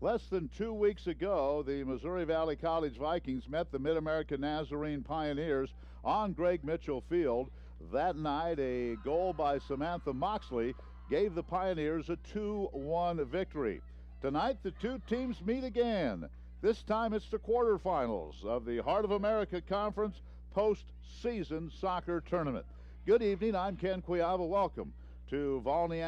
Less than 2 weeks ago, the Missouri Valley College Vikings met the Mid-American Nazarene Pioneers on Greg Mitchell Field. That night, a goal by Samantha Moxley gave the Pioneers a 2-1 victory. Tonight, the two teams meet again. This time, it's the quarterfinals of the Heart of America Conference postseason soccer tournament. Good evening. I'm Ken Quiava. Welcome to Volney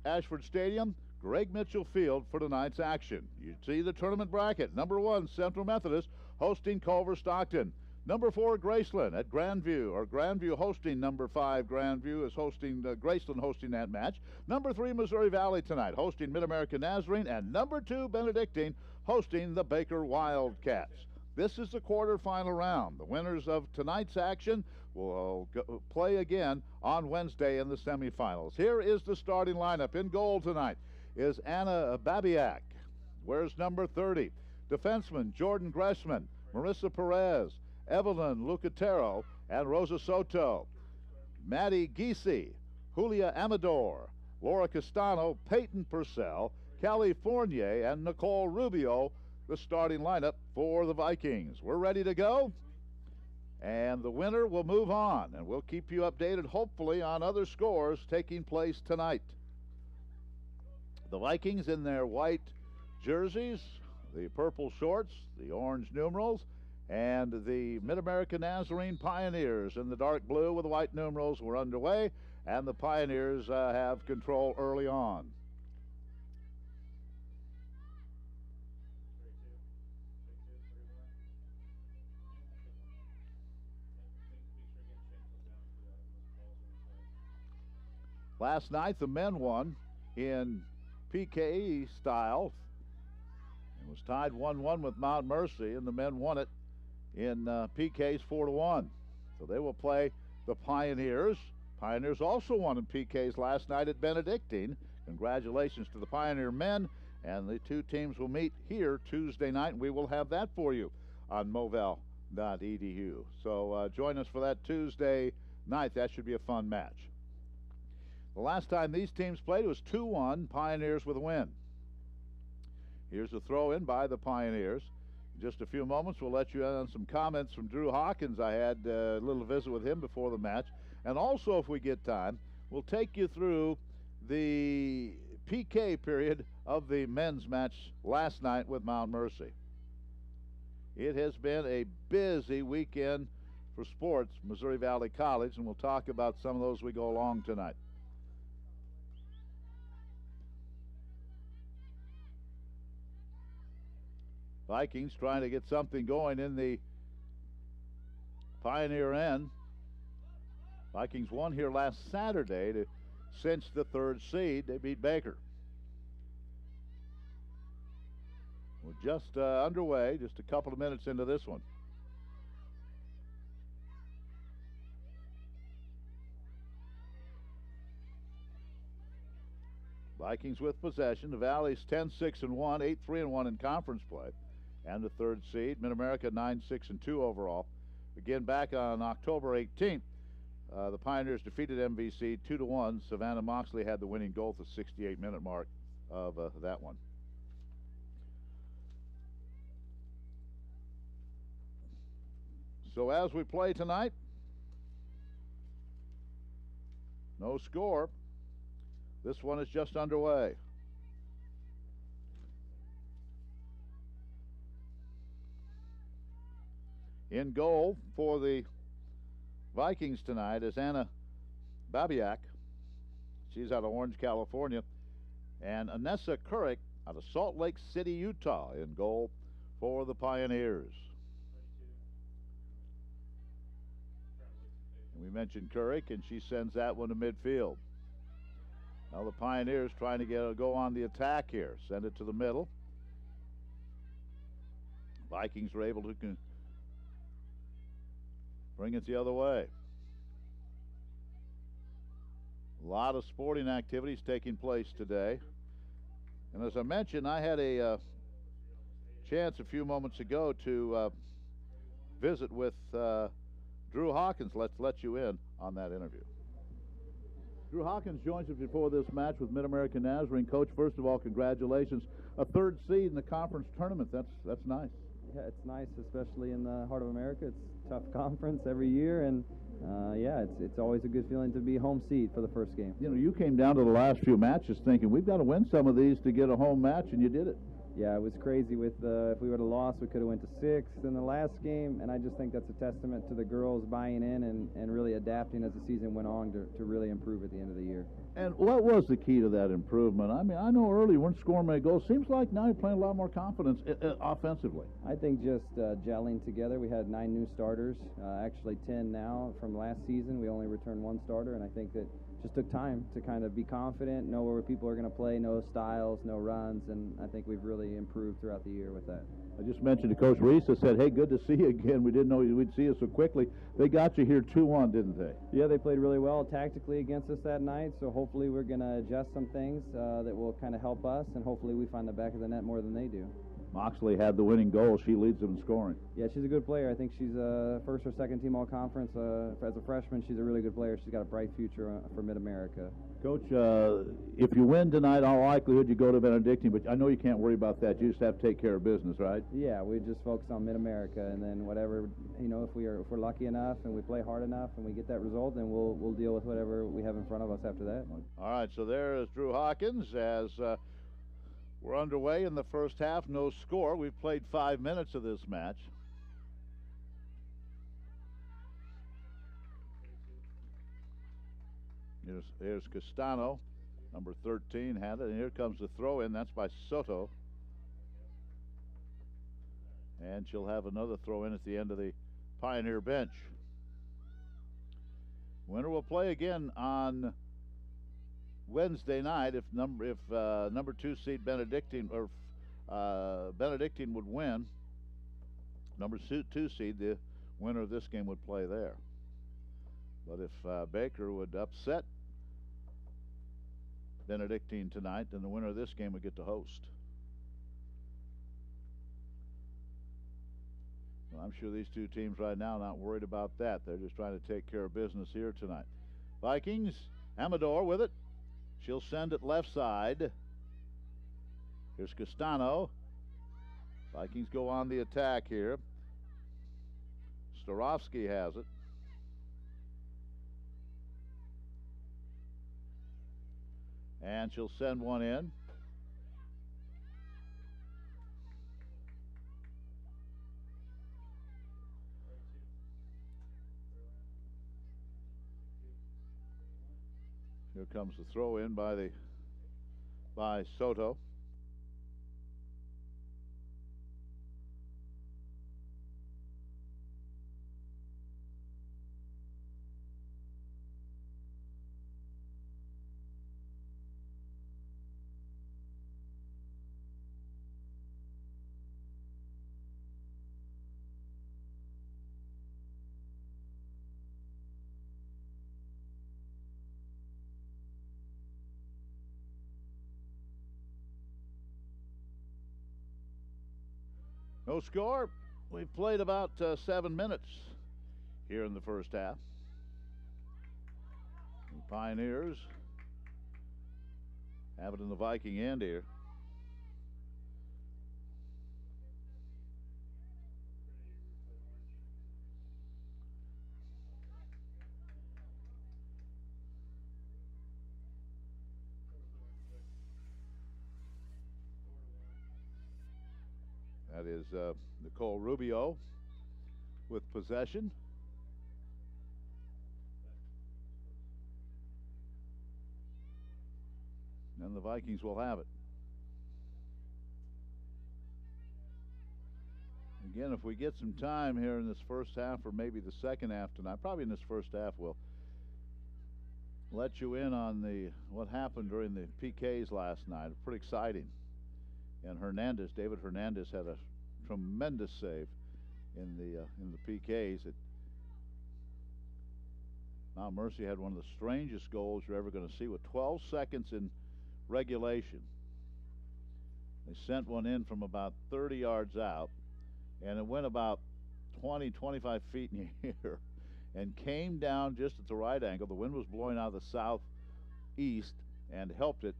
Ashford Stadium, Greg Mitchell Field for tonight's action. You see the tournament bracket. Number 1, Central Methodist hosting Culver Stockton. Number 4, Graceland at Grandview hosting number 5. Grandview is hosting Graceland hosting that match. Number 3, Missouri Valley tonight hosting Mid-American Nazarene, and number 2, Benedictine hosting the Baker Wildcats. This is the quarterfinal round. The winners of tonight's action will play again on Wednesday in the semifinals. Here is the starting lineup. In goal tonight is Anna Babiak. Where's number 30? Defenseman Jordan Gressman, Marissa Perez, Evelyn Lucatero, and Rosa Soto. Maddie Giese, Julia Amador, Laura Castano, Peyton Purcell, Callie Fournier, and Nicole Rubio, the starting lineup for the Vikings. We're ready to go, and the winner will move on, and we'll keep you updated, hopefully, on other scores taking place tonight. The Vikings in their white jerseys, the purple shorts, the orange numerals, and the Mid-American Nazarene Pioneers in the dark blue with the white numerals were underway, and the Pioneers have control early on. Last night, the men won in PKE style. It was tied 1-1 with Mount Mercy, and the men won it in PKs 4-1. So they will play the Pioneers. Pioneers also won in PKs last night at Benedictine. Congratulations to the Pioneer men, and the two teams will meet here Tuesday night, and we will have that for you on moval.edu. So join us for that Tuesday night. That should be a fun match. The last time these teams played, it was 2-1, Pioneers with a win. Here's a throw in by the Pioneers. In just a few moments, we'll let you in on some comments from Drew Hawkins. I had a little visit with him before the match. And also, if we get time, we'll take you through the PK period of the men's match last night with Mount Mercy. It has been a busy weekend for sports, Missouri Valley College, and we'll talk about some of those as we go along tonight. Vikings trying to get something going in the Pioneer end. Vikings won here last Saturday to cinch the 3rd seed. They beat Baker. We're just underway, just a couple of minutes into this one. Vikings with possession. The Valley's 10-6-1, 8-3-1 in conference play, and the 3rd seed. Mid-America 9-6-2 overall. Again, back on October 18th, the Pioneers defeated MVC 2-1. Savannah Moxley had the winning goal at the 68-minute mark of that one. So as we play tonight, no score. This one is just underway. In goal for the Vikings tonight is Anna Babiak. She's out of Orange, California. And Anessa Couric out of Salt Lake City, Utah, in goal for the Pioneers. And we mentioned Couric, and she sends that one to midfield. Now the Pioneers trying to go on the attack here. Send it to the middle. Vikings are able to bring it the other way. A lot of sporting activities taking place today. And as I mentioned, I had a chance a few moments ago to visit with Drew Hawkins. Let's let you in on that interview. Drew Hawkins joins us before this match with Mid-American Nazarene. Coach, first of all, congratulations. A third seed in the conference tournament. That's nice. Yeah, it's nice, especially in the heart of America. It's a tough conference every year, and yeah, it's always a good feeling to be home seed for the first game. You know, you came down to the last few matches thinking we've got to win some of these to get a home match, and you did it. Yeah, it was crazy. With if we would have lost, we could have went to 6th in the last game, and I just think that's a testament to the girls buying in and really adapting as the season went on to really improve at the end of the year. And what was the key to that improvement? I mean, I know early you weren't scoring many goals. Seems like now you're playing a lot more confidence offensively. I think just gelling together. We had 9 new starters, actually 10 now from last season. We only returned 1 starter, and I think that just took time to kind of be confident, know where people are going to play, know styles, know runs, and I think we've really improved throughout the year with that. I just mentioned to Coach Reese, I said, hey, good to see you again. We didn't know we'd see you so quickly. They got you here 2-1, didn't they? Yeah, they played really well tactically against us that night, so hopefully we're going to adjust some things that will kind of help us, and hopefully we find the back of the net more than they do. Moxley had the winning goal. She leads them in scoring. Yeah, she's a good player. I think she's first or second team all-conference. As a freshman, she's a really good player. She's got a bright future for Mid-America. Coach, if you win tonight, all likelihood you go to Benedictine, but I know you can't worry about that. You just have to take care of business, right? Yeah, we just focus on Mid-America, and then whatever, you know, if we're lucky enough and we play hard enough and we get that result, then we'll deal with whatever we have in front of us after that. All right, so there is Drew Hawkins as we're underway in the first half. No score. We've played 5 minutes of this match. Here's Castano, number 13, had it, and here comes the throw in. That's by Soto. And she'll have another throw in at the end of the Pioneer bench. Winner will play again on Wednesday night if number 2 seed Benedictine Benedictine would win. Number 2 seed, the winner of this game would play there. But if Baker would upset Benedictine tonight, then the winner of this game would get to host. Well, I'm sure these two teams right now are not worried about that. They're just trying to take care of business here tonight. Vikings, Amador with it. She'll send it left side. Here's Castano. Vikings go on the attack here. Starofsky has it. And she'll send one in. Here comes the throw in by Soto. No score. We've played about 7 minutes here in the first half. The Pioneers have it in the Viking end here. That is Nicole Rubio with possession. And the Vikings will have it. Again, if we get some time here in this first half or maybe the second half tonight, probably in this first half, we'll let you in on what happened during the PKs last night. Pretty exciting. And David Hernandez had a tremendous save in the PKs. Mount Mercy had one of the strangest goals you're ever going to see with 12 seconds in regulation. They sent one in from about 30 yards out, and it went about 20, 25 feet in the air and came down just at the right angle. The wind was blowing out of the east and helped it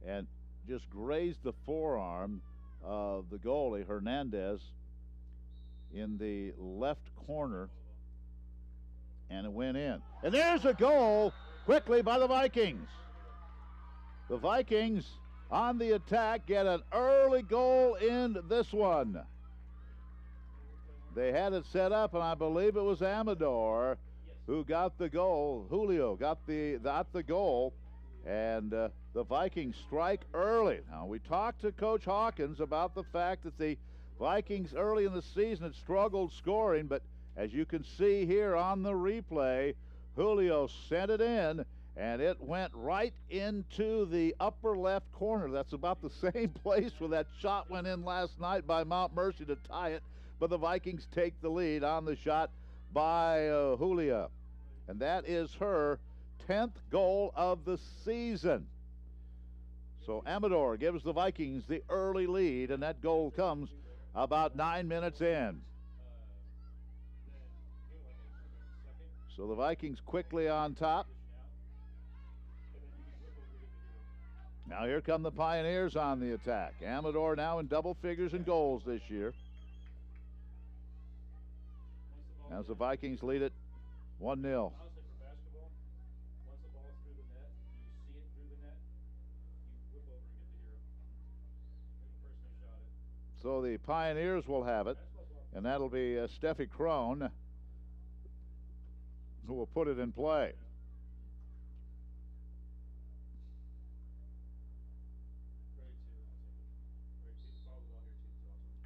and just grazed the forearm of the goalie, Hernandez, in the left corner, and it went in. And there's a goal quickly by the Vikings. The Vikings on the attack get an early goal in this one. They had it set up, and I believe it was Amador who got the goal. Julio got the goal, and the Vikings strike early. Now, we talked to Coach Hawkins about the fact that the Vikings early in the season had struggled scoring, but as you can see here on the replay, Julio sent it in, and it went right into the upper left corner. That's about the same place where that shot went in last night by Mount Mercy to tie it, but the Vikings take the lead on the shot by Julio. And that is her 10th goal of the season. So Amador gives the Vikings the early lead, and that goal comes about 9 minutes in. So the Vikings quickly on top. Now here come the Pioneers on the attack. Amador now in double figures in goals this year, as the Vikings lead it 1-0. So the Pioneers will have it, and that'll be Steffi Crone who will put it in play.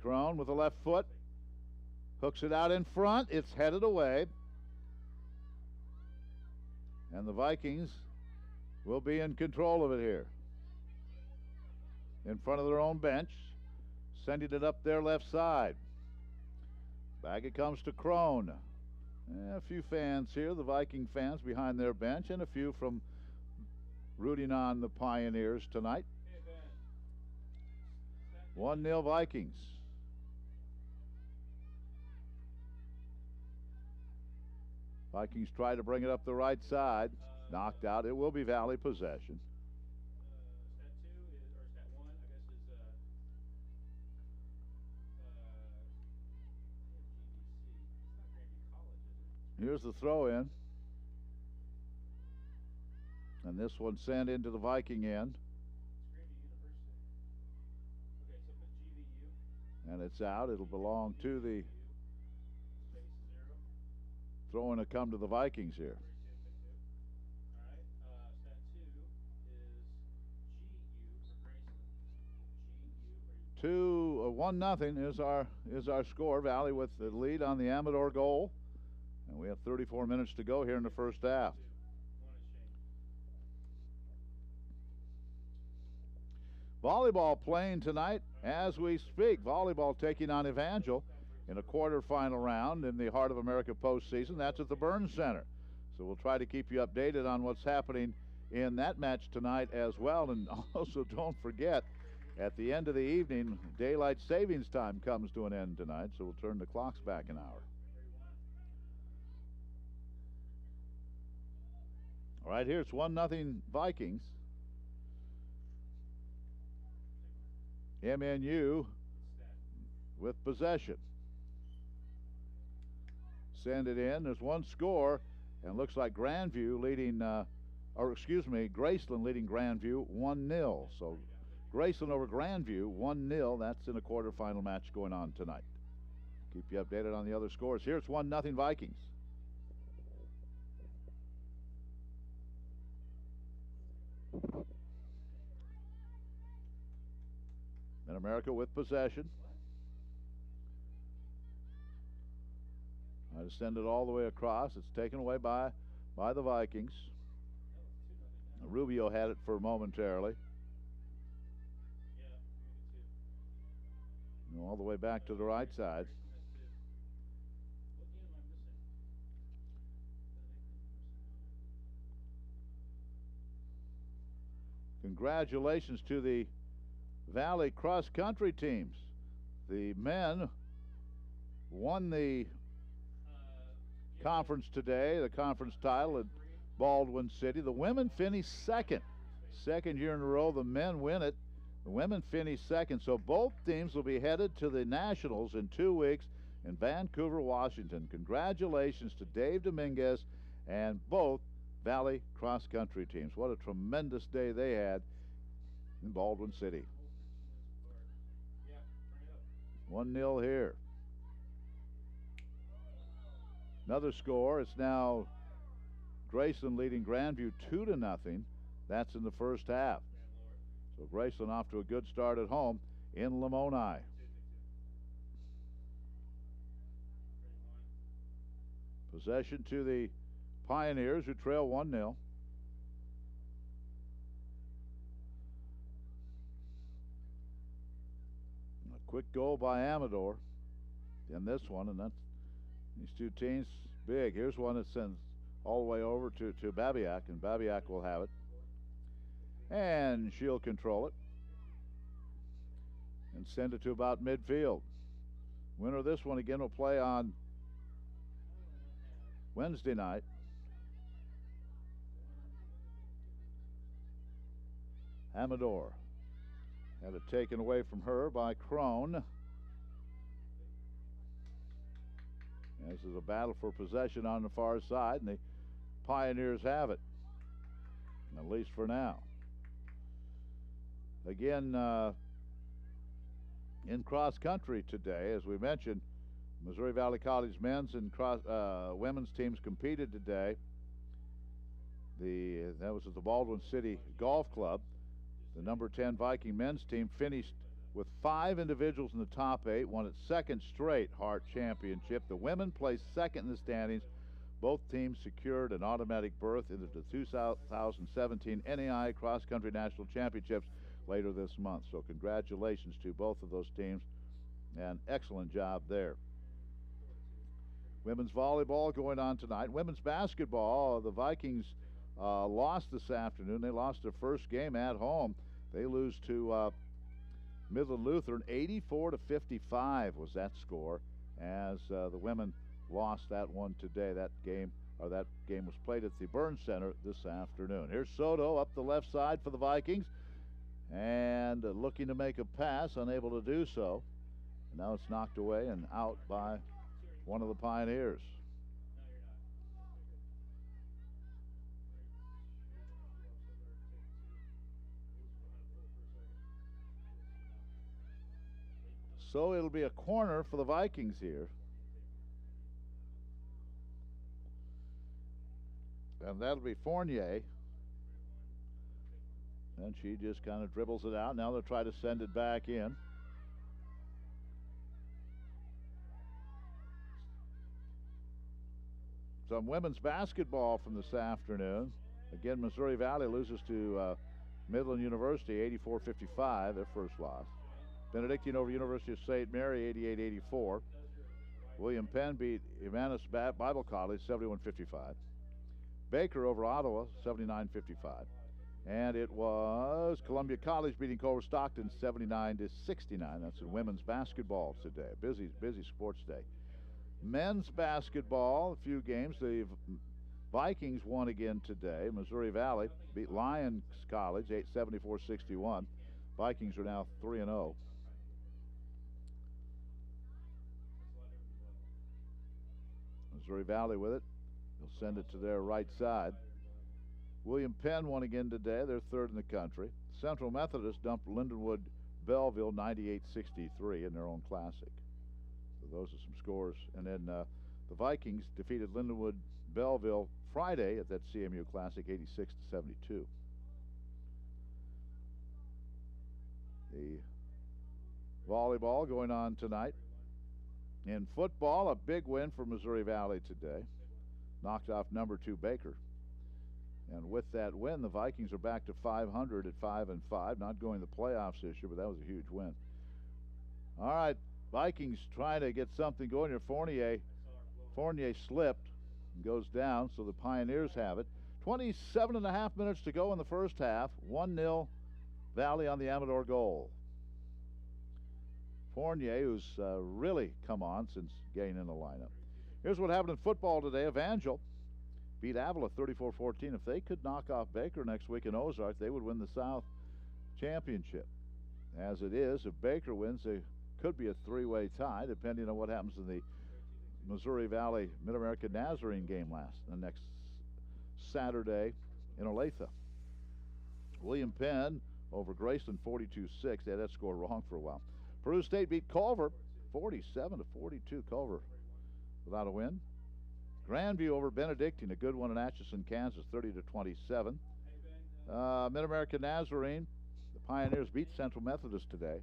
Crone with the left foot, hooks it out in front. It's headed away, and the Vikings will be in control of it here in front of their own bench, sending it up their left side. Back it comes to Crone. A few fans here, the Viking fans behind their bench, and a few from rooting on the Pioneers tonight. 1-0 Vikings. Vikings try to bring it up the right side. Knocked out. It will be Valley possession. Here's the throw in. And this one sent into the Viking end. And it's out. It'll belong to the throw-in to come to the Vikings here. Two 1-0 is our score. Valley with the lead on the Amador goal. And we have 34 minutes to go here in the first half. Volleyball playing tonight as we speak. Volleyball taking on Evangel in a quarterfinal round in the Heart of America postseason. That's at the Burns Center. So we'll try to keep you updated on what's happening in that match tonight as well. And also don't forget, at the end of the evening, daylight savings time comes to an end tonight, so we'll turn the clocks back an hour. All right, here it's 1-0 Vikings. MNU with possession. Send it in. There's one score, and looks like Grandview leading, Graceland leading Grandview 1-0. So Graceland over Grandview 1-0. That's in a quarterfinal match going on tonight. Keep you updated on the other scores. Here it's 1-0 Vikings. MidAmerica with possession. I just send it all the way across. It's taken away by the Vikings. Rubio had it for momentarily. All the way back to the right side. Congratulations to the Valley cross-country teams. The men won the conference today, the conference title at Baldwin City. The women finished second Second year in a row, the men win it. The women finish second, so both teams will be headed to the Nationals in 2 weeks in Vancouver, Washington. Congratulations to Dave Dominguez and both Valley cross-country teams. What a tremendous day they had in Baldwin City. 1-0 here. Another score. It's now Graceland leading Grandview 2-0. That's in the first half. So Graceland off to a good start at home in Lamoni. Possession to the Pioneers, who trail 1-0. A quick goal by Amador in this one, and that's these two teams big. Here's one that sends all the way over to Babiak, and Babiak will have it. And she'll control it and send it to about midfield. Winner of this one again will play on Wednesday night. Amador had it taken away from her by Crone. This is a battle for possession on the far side, and the Pioneers have it, at least for now. Again, in cross country today, as we mentioned, Missouri Valley College men's and women's teams competed today. That was at the Baldwin City Golf Club. The number 10 Viking men's team finished with 5 individuals in the top 8, won its second straight Hart Championship. The women placed second in the standings. Both teams secured an automatic berth into the 2017 NAI Cross Country National Championships later this month. So congratulations to both of those teams, and excellent job there. Women's volleyball going on tonight. Women's basketball, the Vikings lost this afternoon. They lost their first game at home. They lose to Midland Lutheran. 84-55 was that score, as the women lost that one today. That game was played at the Burns Center this afternoon. Here's Soto up the left side for the Vikings, and looking to make a pass, unable to do so. And now it's knocked away and out by one of the Pioneers. So it'll be a corner for the Vikings here. And that'll be Fournier. And she just kind of dribbles it out. Now they'll try to send it back in. Some women's basketball from this afternoon. Again, Missouri Valley loses to Midland University 84-55, their first loss. Benedictine over University of St. Mary 88-84. William Penn beat Emmaus Bible College 71-55. Baker over Ottawa 79-55. And it was Columbia College beating Culver Stockton 79-69. That's in women's basketball today. Busy sports day. Men's basketball, a few games. The Vikings won again today. Missouri Valley beat Lyons College 74-61. Vikings are now 3-0. Missouri Valley with it. They'll send it to their right side. William Penn won again today. They're third in the country. Central Methodist dumped Lindenwood Belleville 98-63 in their own classic. So those are some scores. And then the Vikings defeated Lindenwood Belleville Friday at that CMU Classic 86-72. The volleyball going on tonight. In football, a big win for Missouri Valley today. Knocked off number 2 Baker. And with that win, the Vikings are back to 500 at 5-5. Not going to the playoffs this year, but that was a huge win. All right, Vikings trying to get something going here. Fournier slipped and goes down, so the Pioneers have it. 27.5 minutes to go in the first half. 1-0 Valley on the Amador goal. Fournier, who's really come on since getting in the lineup. Here's what happened in football today. Evangel beat Avila 34-14. If they could knock off Baker next week in Ozark, they would win the South Championship. As it is, if Baker wins, they could be a three-way tie, depending on what happens in the Missouri Valley Mid-American Nazarene game next Saturday in Olathe. William Penn over Graceland 42-6. They had that score wrong for a while. Peru State beat Culver 47-42. Culver without a win. Grandview over Benedictine, a good one in Atchison, Kansas, 30-27. Mid-American Nazarene, the Pioneers beat Central Methodist today.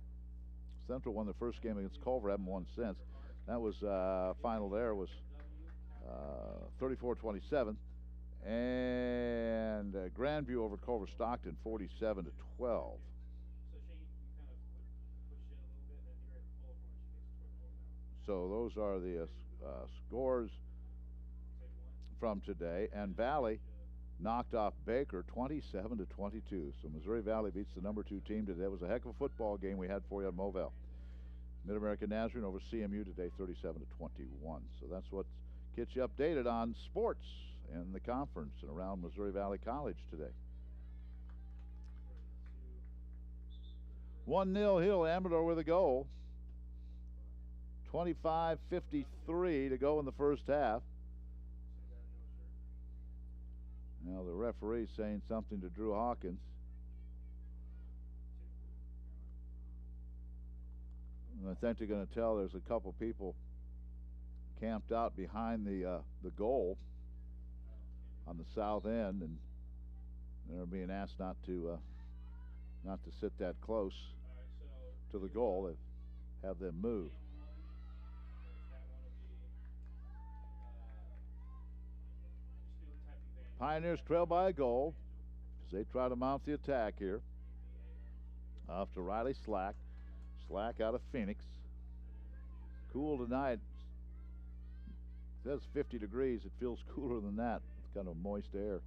Central won the first game against Culver, haven't won since. That was final there was 34-27. And Grandview over Culver Stockton, 47-12. So those are the scores from today. And Valley knocked off Baker 27-22. So Missouri Valley beats the number 2 team today. It was a heck of a football game we had for you on Movell. Mid-American Nazarene over CMU today, 37-21. So that's what gets you updated on sports in the conference and around Missouri Valley College today. 1-0 Hill, Amador with a goal. 25:53 to go in the first half. Now the referee saying something to Drew Hawkins. And I think they're going to tell there's a couple people camped out behind the goal on the south end, and they're being asked not to sit that close to the goal. They have them move. Pioneers trail by a goal as they try to mount the attack here. Off to Riley Slack. Slack out of Phoenix. Cool tonight. It says 50 degrees. It feels cooler than that. It's kind of moist air.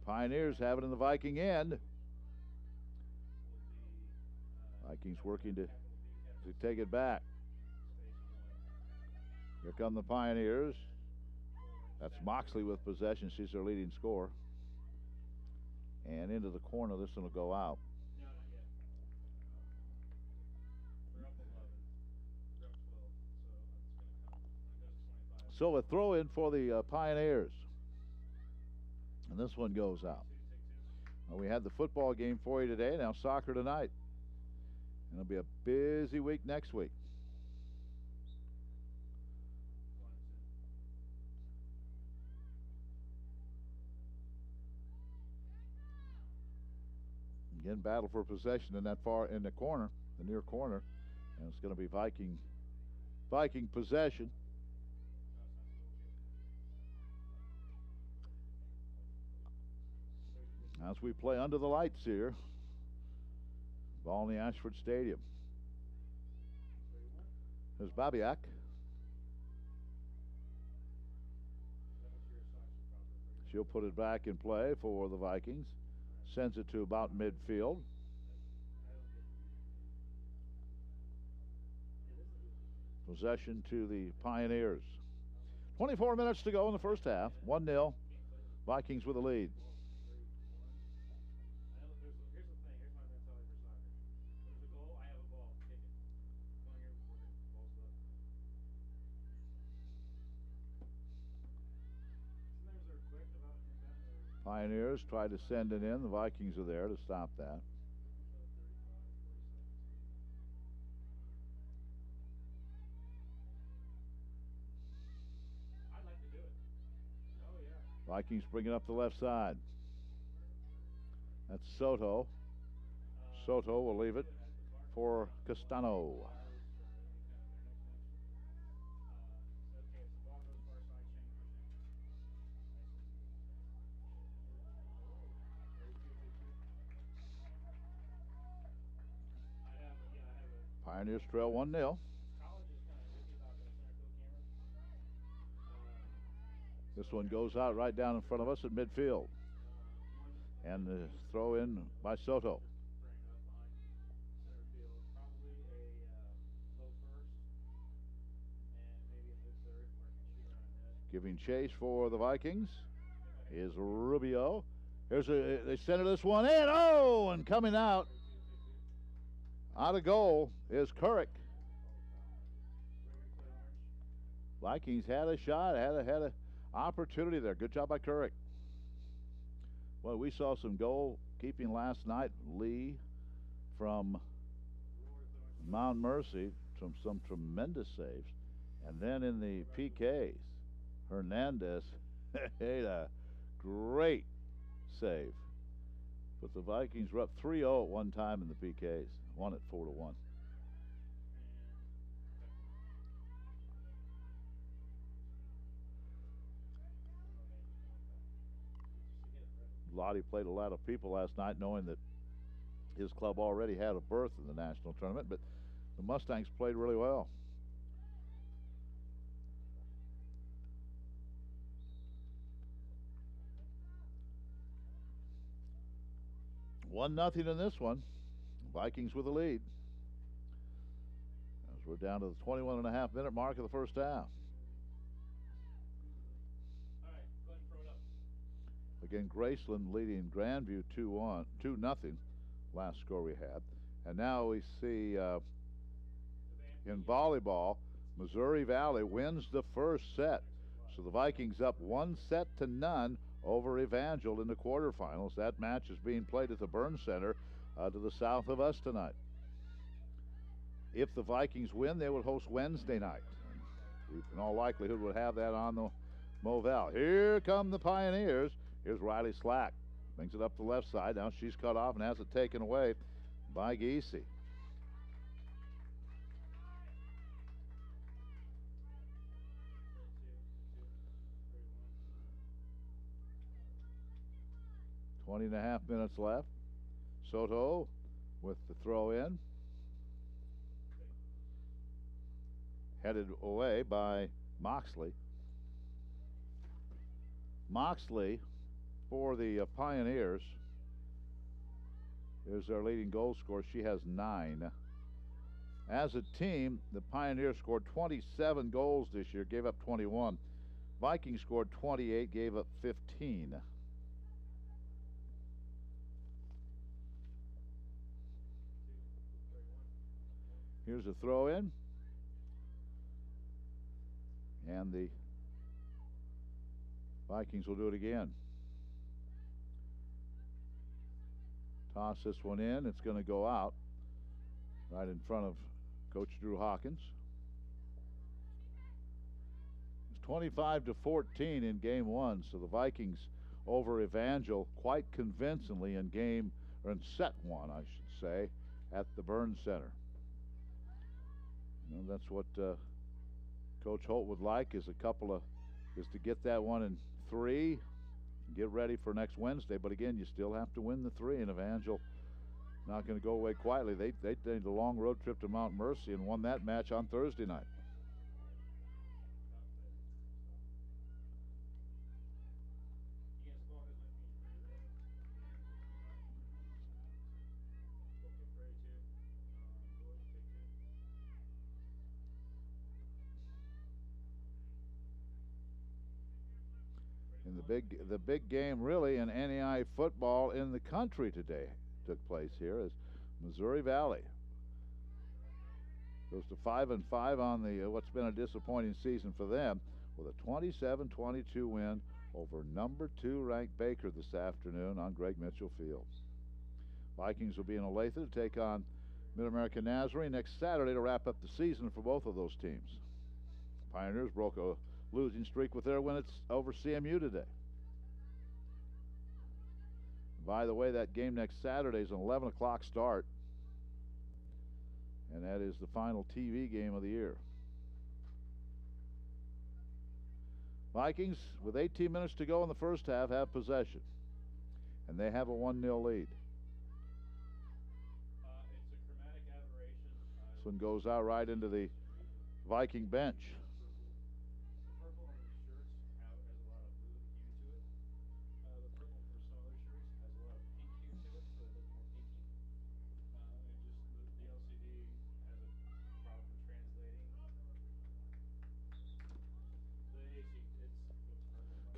Pioneers have it in the Viking end. Vikings working to take it back. Here come the Pioneers. That's Moxley with possession. She's their leading scorer. And into the corner, this one will go out. So a throw in for the Pioneers. And this one goes out. Well, we had the football game for you today. Now soccer tonight. And it'll be a busy week next week. Again, battle for possession in that far in the corner, the near corner, and it's going to be Viking possession. As we play under the lights here, ball in the Ashford Stadium. There's Babiak. She'll put it back in play for the Vikings. Sends it to about midfield. Possession to the Pioneers. 24 minutes to go in the first half. 1-0. Vikings with a lead. Pioneers try to send it in. The Vikings are there to stop that. Vikings bring it up the left side. That's Soto. Soto will leave it for Castano. Pioneers trail 1-0. This one goes out right down in front of us at midfield. And the throw in by Soto. Giving chase for the Vikings is Rubio. They centered this one in. Oh, and coming out of goal is Couric. Vikings had a shot, had a opportunity there. Good job by Couric. Well, we saw some goalkeeping last night. Lee from Mount Mercy, from some tremendous saves. And then in the PKs, Hernandez made a great save. But the Vikings were up 3-0 at one time in the PKs, won it 4-1. Lottie played a lot of people last night, knowing that his club already had a berth in the national tournament, but the Mustangs played really well. 1-0 in this one. Vikings with the lead. As we're down to the 21.5-minute mark of the first half. Again, Graceland leading Grandview 2-0. Last score we had. And now we see in volleyball, Missouri Valley wins the first set. So the Vikings up 1-0 over Evangel in the quarterfinals. That match is being played at the Burns Center to the south of us tonight. If the Vikings win, they would host Wednesday night. We, in all likelihood, would have that on the Movell. Here come the Pioneers. Here's Riley Slack. Brings it up the left side. Now she's cut off and has it taken away by Giese. Twenty and a half minutes left. Soto with the throw in. Headed away by Moxley. Moxley for the Pioneers is their leading goal scorer. She has 9. As a team, the Pioneers scored 27 goals this year, gave up 21. Vikings scored 28, gave up 15. Here's a throw in. And the Vikings will do it again. Toss this one in. It's going to go out right in front of Coach Drew Hawkins. It's 25-14 in game one. So the Vikings over Evangel quite convincingly in set one, I should say, at the Burns Center. You know, that's what Coach Holt would like is to get that one in 3, get ready for next Wednesday. But again, you still have to win the 3, and Evangel not going to go away quietly. They did a long road trip to Mount Mercy and won that match on Thursday night. And the big game really in NAI football in the country today took place here as Missouri Valley goes to 5-5 on the what's been a disappointing season for them with a 27-22 win over number 2 ranked Baker this afternoon on Greg Mitchell Field. Vikings will be in Olathe to take on Mid-American Nazarene next Saturday to wrap up the season for both of those teams. Pioneers broke a losing streak with their win over CMU today. By the way, that game next Saturday is an 11 o'clock start, and that is the final TV game of the year. Vikings, with 18 minutes to go in the first half, have possession, and they have a 1-0 lead. It's a chromatic aberration. This one goes out right into the Viking bench.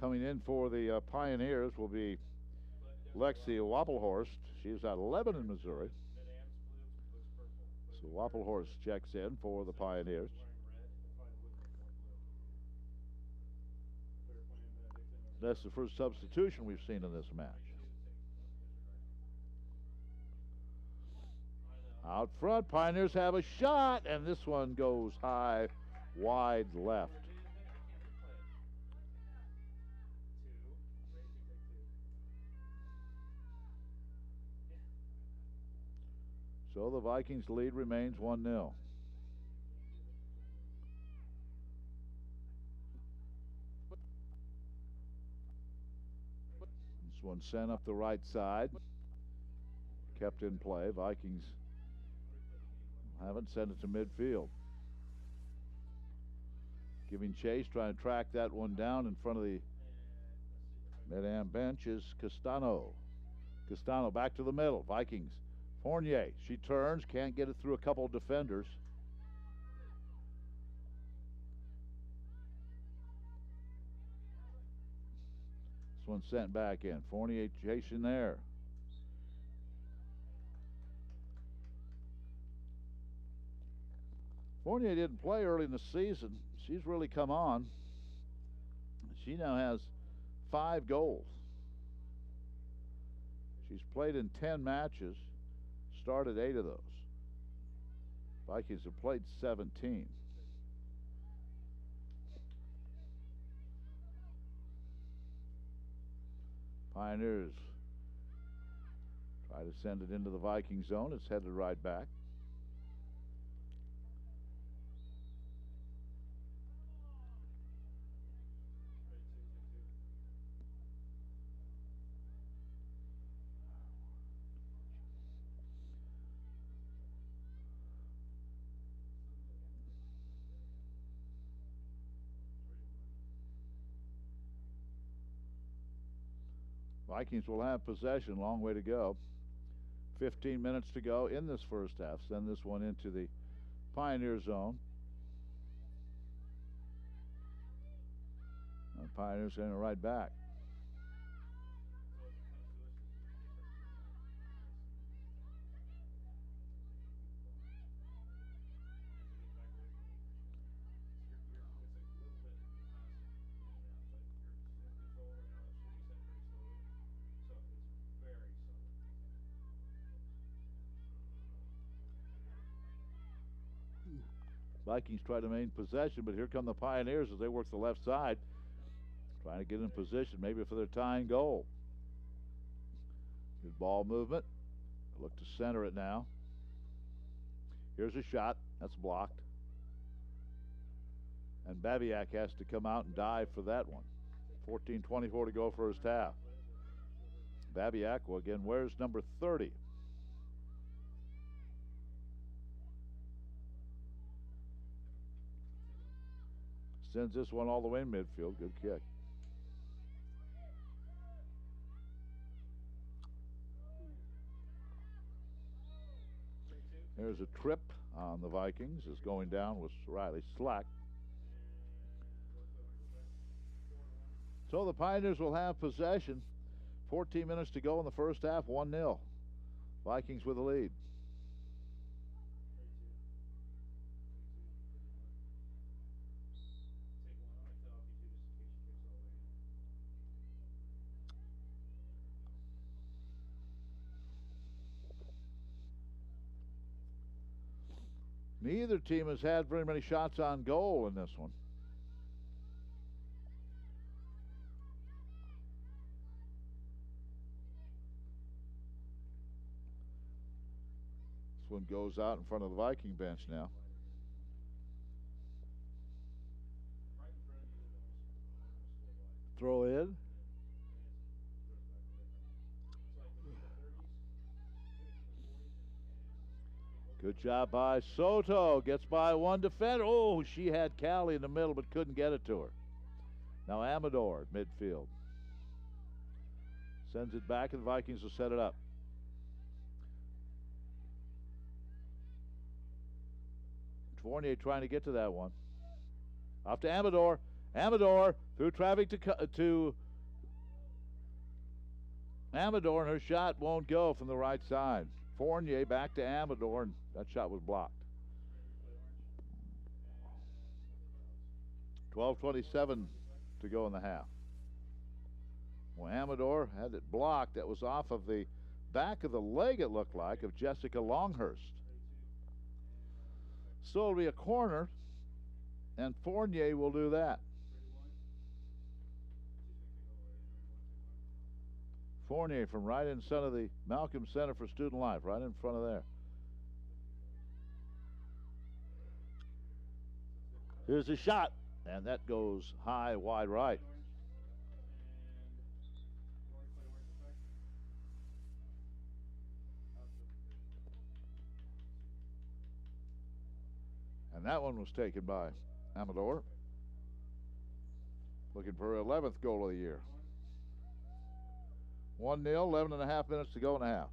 Coming in for the Pioneers will be Lexi Wapplehorst. She's at 11 in Missouri. So Wapplehorst checks in for the Pioneers. That's the first substitution we've seen in this match. Out front, Pioneers have a shot, and this one goes high, wide left. So the Vikings lead remains 1-0. This one sent up the right side. Kept in play. Vikings haven't sent it to midfield. Giving chase, trying to track that one down in front of the MidAm bench is Castano. Castano back to the middle. Vikings. Fournier. She turns, can't get it through a couple of defenders. This one sent back in. Fournier chasing there. Fournier didn't play early in the season. She's really come on. She now has 5 goals. She's played in 10 matches, started 8 of those. Vikings have played 17. Pioneers try to send it into the Viking zone. It's headed right back. Vikings will have possession, long way to go. 15 minutes to go in this first half. Send this one into the Pioneer zone. And Pioneers going right back. Vikings try to maintain possession, but here come the Pioneers as they work the left side, trying to get in position, maybe for their tying goal. Good ball movement. Look to center it now. Here's a shot. That's blocked. And Babiak has to come out and dive for that one. 14:24 to go first half. Babiak, well, again, wears number 30. Sends this one all the way in midfield. Good kick. There's a trip on the Vikings. Is going down with Riley Slack. So the Pioneers will have possession. 14 minutes to go in the first half. 1-0. Vikings with the lead. Neither team has had very many shots on goal in this one. This one goes out in front of the Viking bench now. Throw in. Good job by Soto. Gets by one defender. Oh, she had Callie in the middle but couldn't get it to her. Now Amador at midfield. Sends it back and the Vikings will set it up. Fournier trying to get to that one. Off to Amador. Amador through traffic to Amador, and her shot won't go from the right side. Fournier back to Amador, and that shot was blocked. 12:27 to go in the half. Well, Amador had it blocked. That was off of the back of the leg, it looked like, of Jessica Longhurst. So it'll be a corner, and Fournier will do that. Fournier from right in front of the Malcolm Center for Student Life, right in front of there. Here's a shot, and that goes high, wide right. And that one was taken by Amador. Looking for her 11th goal of the year. 1-0, 11 and a half minutes to go in the half.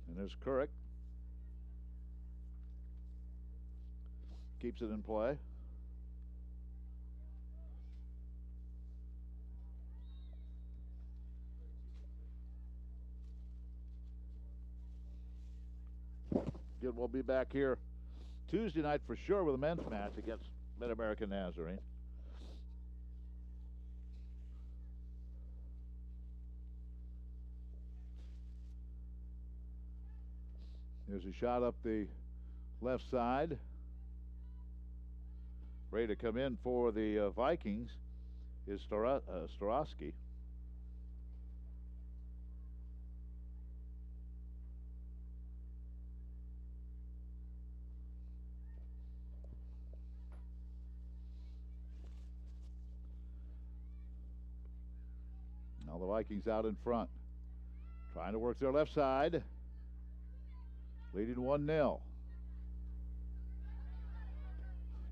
And there's Couric. Keeps it in play. Good, we'll be back here Tuesday night for sure with a men's match against Mid-American Nazarene. There's a shot up the left side. Ready to come in for the Vikings is Starosky. Now the Vikings out in front, trying to work their left side, leading 1-0.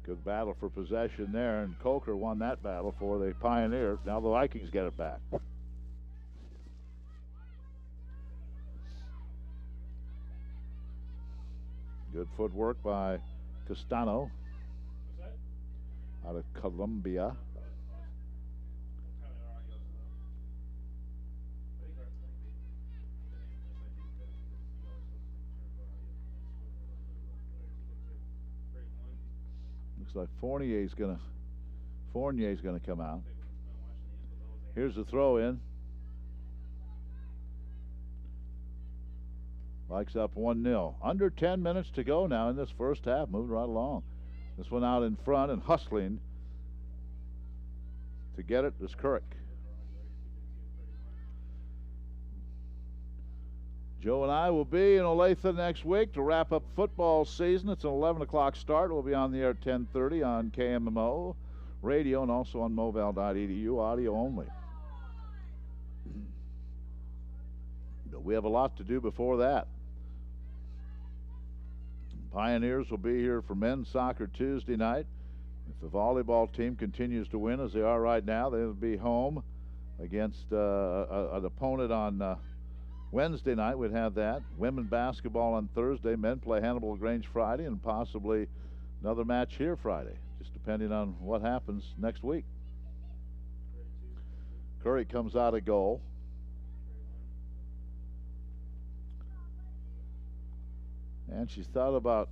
Good battle for possession there, and Coker won that battle for the Pioneers. Now the Vikings get it back. Good footwork by Castano out of Colombia. Looks like Fournier's gonna come out. Here's the throw in. Vikes up 1-0. Under 10 minutes to go now in this first half. Moving right along. This one out in front and hustling to get it is Couric. Joe and I will be in Olathe next week to wrap up football season. It's an 11 o'clock start. We'll be on the air at 10:30 on KMMO radio and also on moval.edu, audio only. But we have a lot to do before that. Pioneers will be here for men's soccer Tuesday night. If the volleyball team continues to win as they are right now, they'll be home against an opponent on Wednesday night. We'd have that. Women basketball on Thursday. Men play Hannibal Grange Friday, and possibly another match here Friday, just depending on what happens next week. Curry comes out of goal. And she's thought about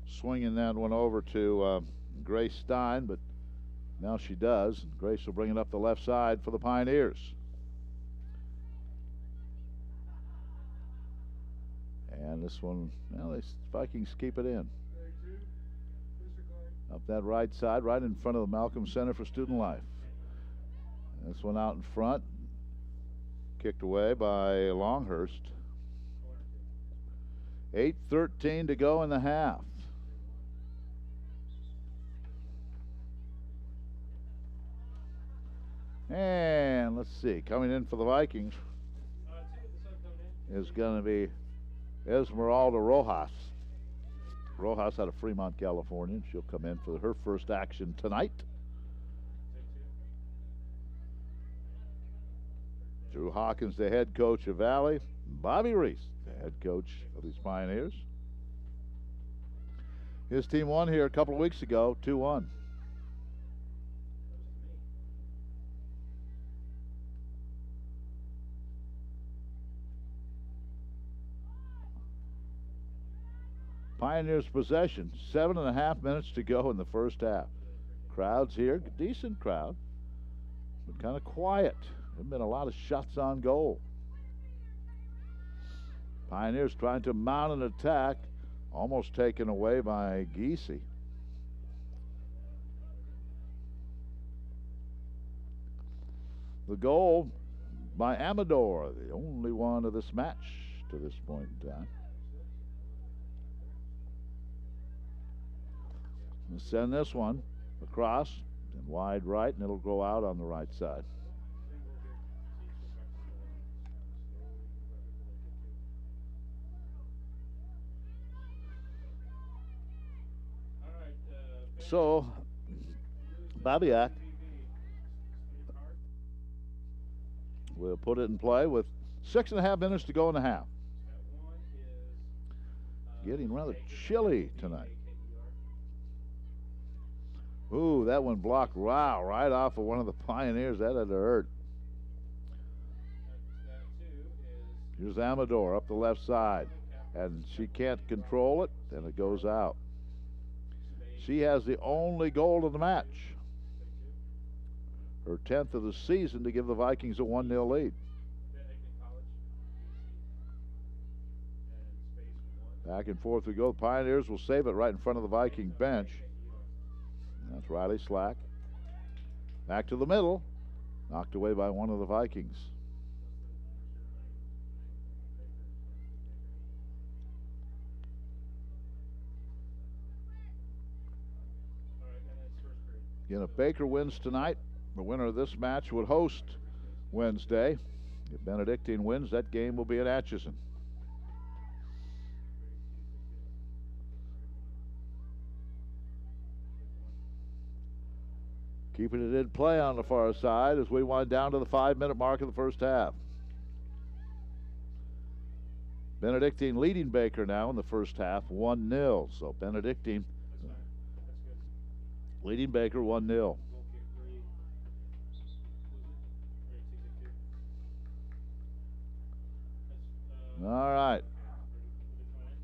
swinging that one over to Grace Stein, but now she does. Grace will bring it up the left side for the Pioneers. And this one, well, the Vikings keep it in. Up that right side, right in front of the Malcolm Center for Student Life. This one out in front, kicked away by Longhurst. 8:13 to go in the half. And let's see, coming in for the Vikings is going to be Esmeralda Rojas. Rojas out of Fremont, California. She'll come in for her first action tonight. Drew Hawkins, the head coach of Valley. Bobby Reese, the head coach of these Pioneers. His team won here a couple of weeks ago, 2-1. Pioneers possession. 7.5 minutes to go in the first half. Crowds here, decent crowd, but kind of quiet. There have been a lot of shots on goal. Pioneers trying to mount an attack, almost taken away by Giese. The goal by Amador, the only one of this match to this point in time. We'll send this one across and wide right, and it'll go out on the right side. So, Babiak will put it in play with 6.5 minutes to go in the half. Getting rather chilly tonight. Ooh, that one blocked, wow, right off of one of the Pioneers. That had to hurt. Here's Amador up the left side, and she can't control it, and it goes out. She has the only goal of the match. Her 10th of the season to give the Vikings a 1-0 lead. Back and forth we go. The Pioneers will save it right in front of the Viking bench. That's Riley Slack. Back to the middle. Knocked away by one of the Vikings. Again, if Baker wins tonight, the winner of this match would host Wednesday. If Benedictine wins, that game will be at Atchison. Keeping it in play on the far side as we wind down to the 5-minute mark of the first half. Benedictine leading Baker now in the first half, 1-0. So Benedictine leading Baker 1-0. All right.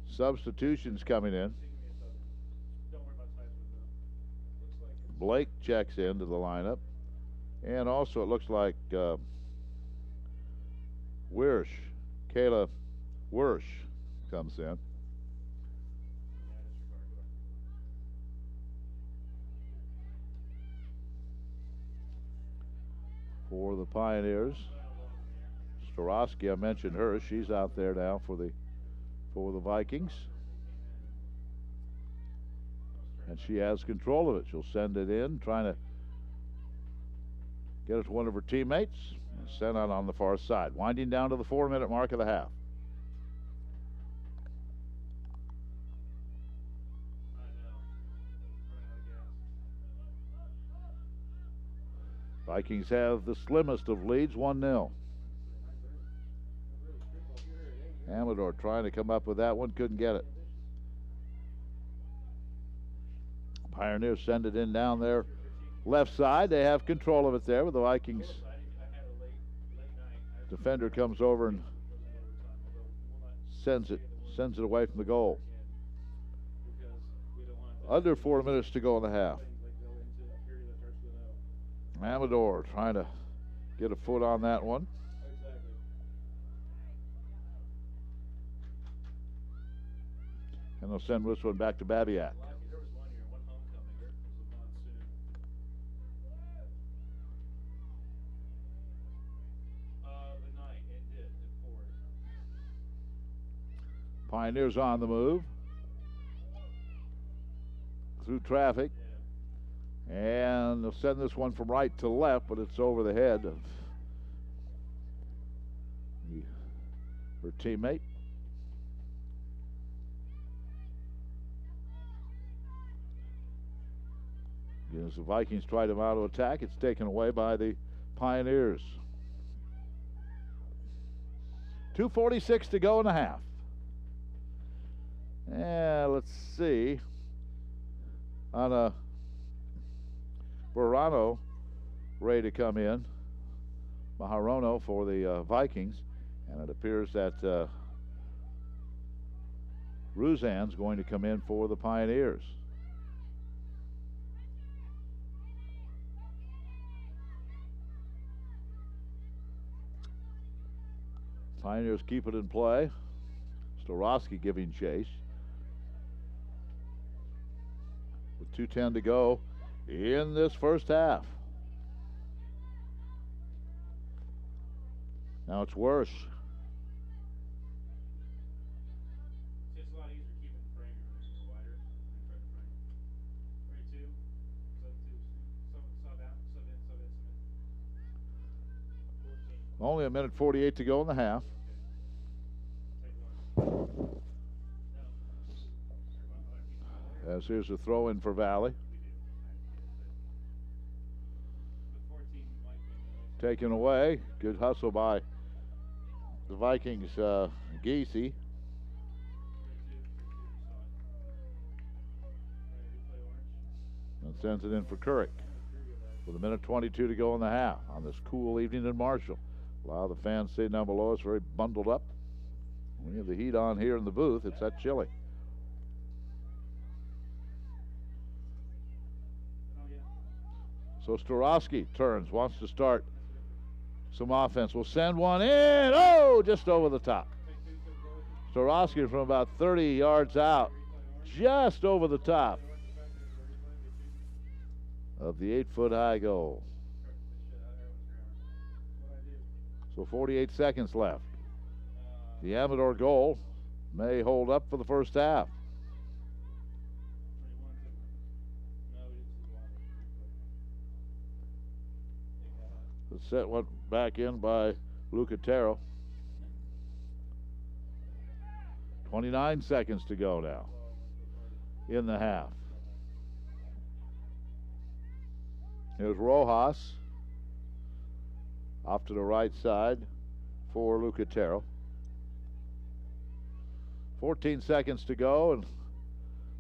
Substitutions coming in. Blake checks into the lineup. And also it looks like Kayla Wirsch comes in. For the Pioneers. Starosky, I mentioned her. She's out there now for the Vikings. And she has control of it. She'll send it in, trying to get it to one of her teammates, and send out on the far side. Winding down to the 4-minute mark of the half. Vikings have the slimmest of leads, 1-0. Amador trying to come up with that one, couldn't get it. Pioneers send it in down there left side. They have control of it there, but the Vikings defender comes over and sends it away from the goal. Under 4 minutes to go in the half. Amador trying to get a foot on that one. And they'll send this one back to Babiak. Pioneers on the move through traffic, and they'll send this one from right to left, but it's over the head of her teammate. As the Vikings try to mount an attack, it's taken away by the Pioneers. 2:46 to go in the half. Yeah, let's see. On a Verano ready to come in. Maharono for the Vikings. And it appears that Ruzan's going to come in for the Pioneers. Pioneers keep it in play. Starosky giving chase. With 2:10 to go in this first half. Now it's worse. It's a lot easier keeping the frame wider and try to frame. Ready two, sub out, sub in, sub in, sub in. 14. Only a minute 48 to go in the half. As here's a throw in for Valley. Taken away. Good hustle by the Vikings, Giese. And sends it in for Couric. With a minute 22 to go in the half on this cool evening in Marshall. A lot of the fans say down below it's very bundled up. When you have the heat on here in the booth, it's that chilly. So Starosky turns, wants to start some offense. Will send one in. Oh, just over the top. Starosky from about 30 yards out, just over the top of the 8-foot-high goal. So 48 seconds left. The Amador goal may hold up for the first half. The set went back in by Lucatero. 29 seconds to go now in the half. Here's Rojas off to the right side for Lucatero. 14 seconds to go, and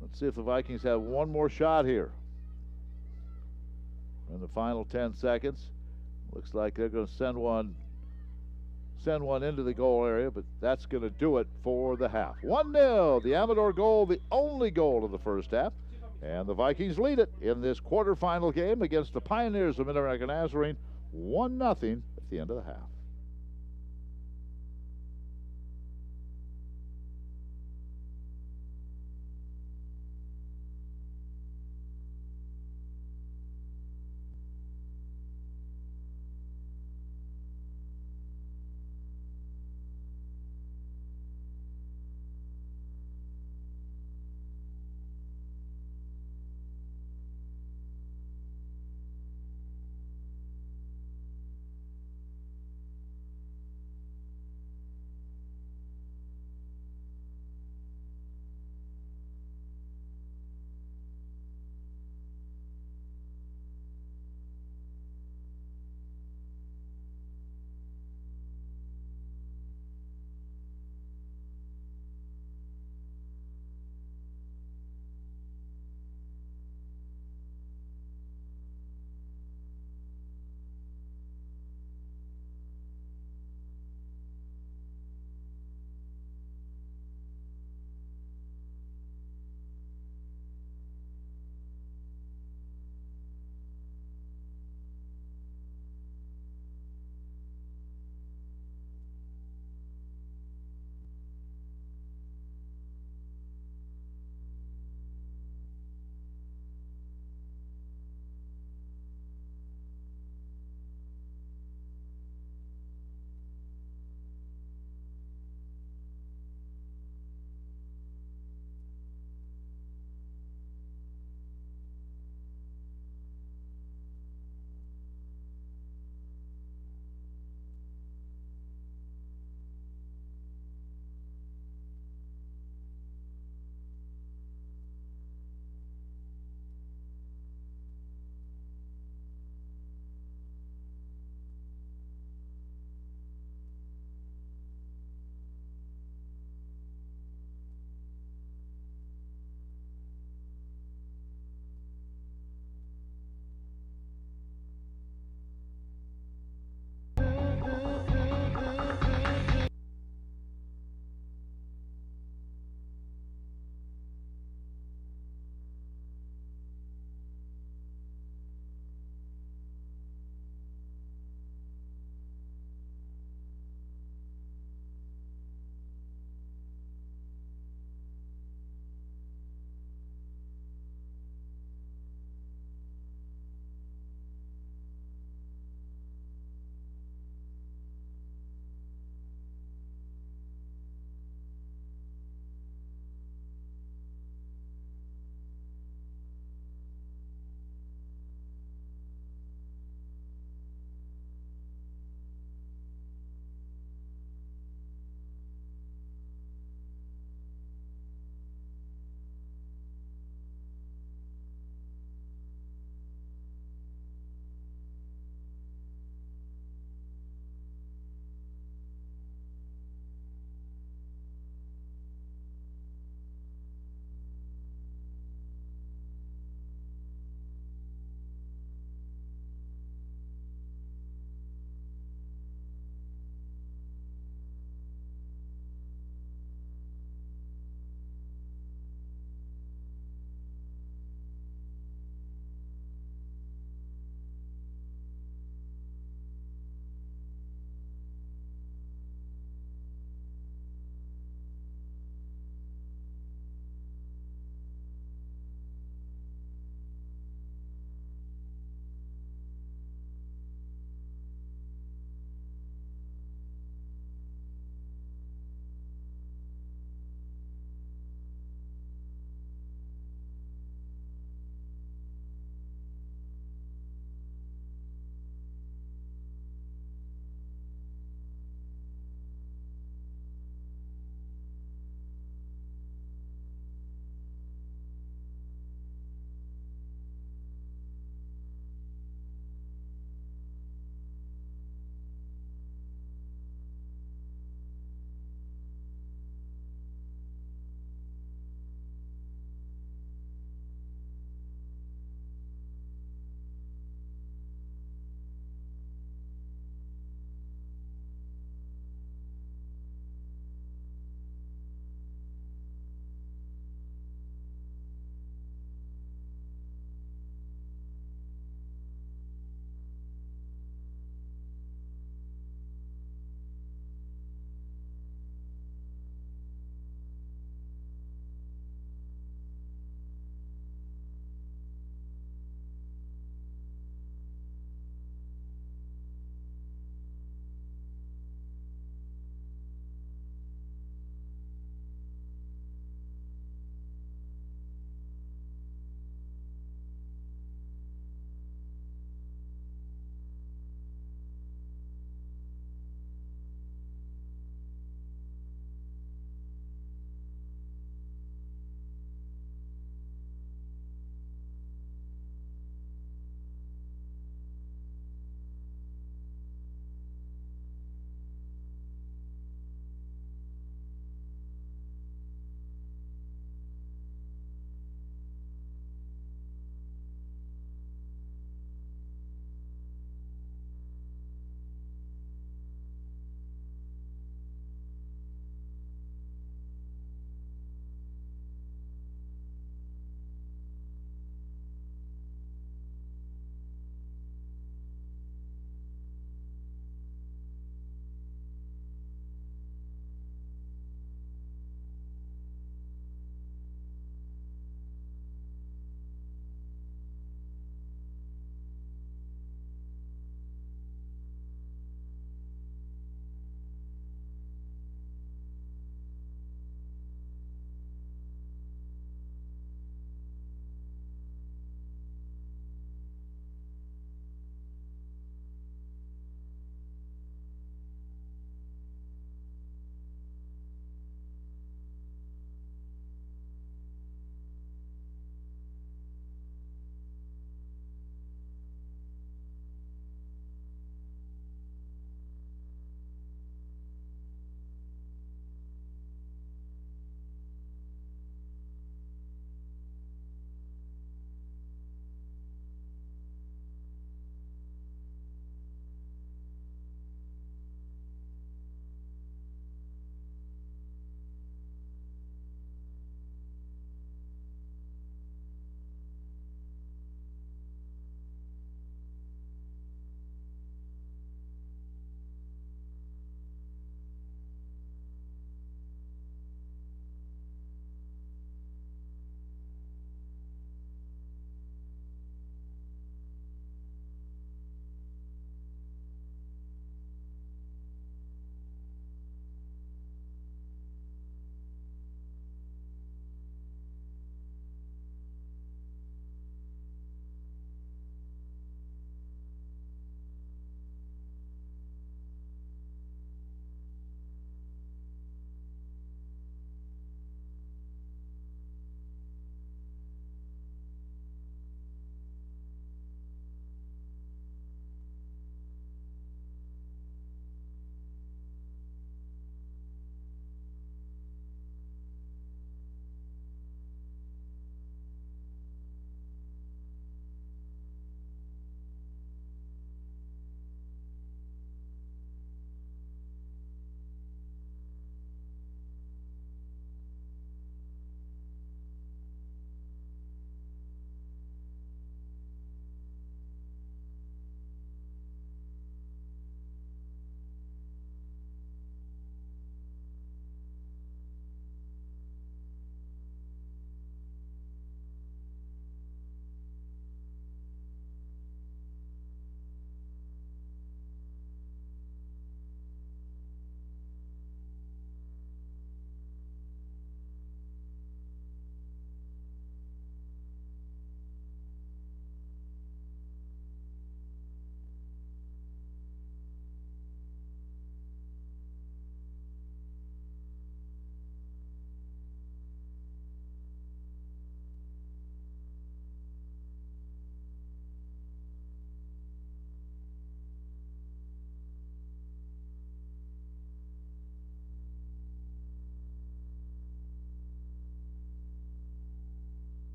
let's see if the Vikings have one more shot here. In the final 10 seconds, looks like they're going to send one into the goal area, but that's going to do it for the half. 1-0, the Amador goal, the only goal of the first half, and the Vikings lead it in this quarterfinal game against the Pioneers of Mid-America Nazarene, 1-0 at the end of the half.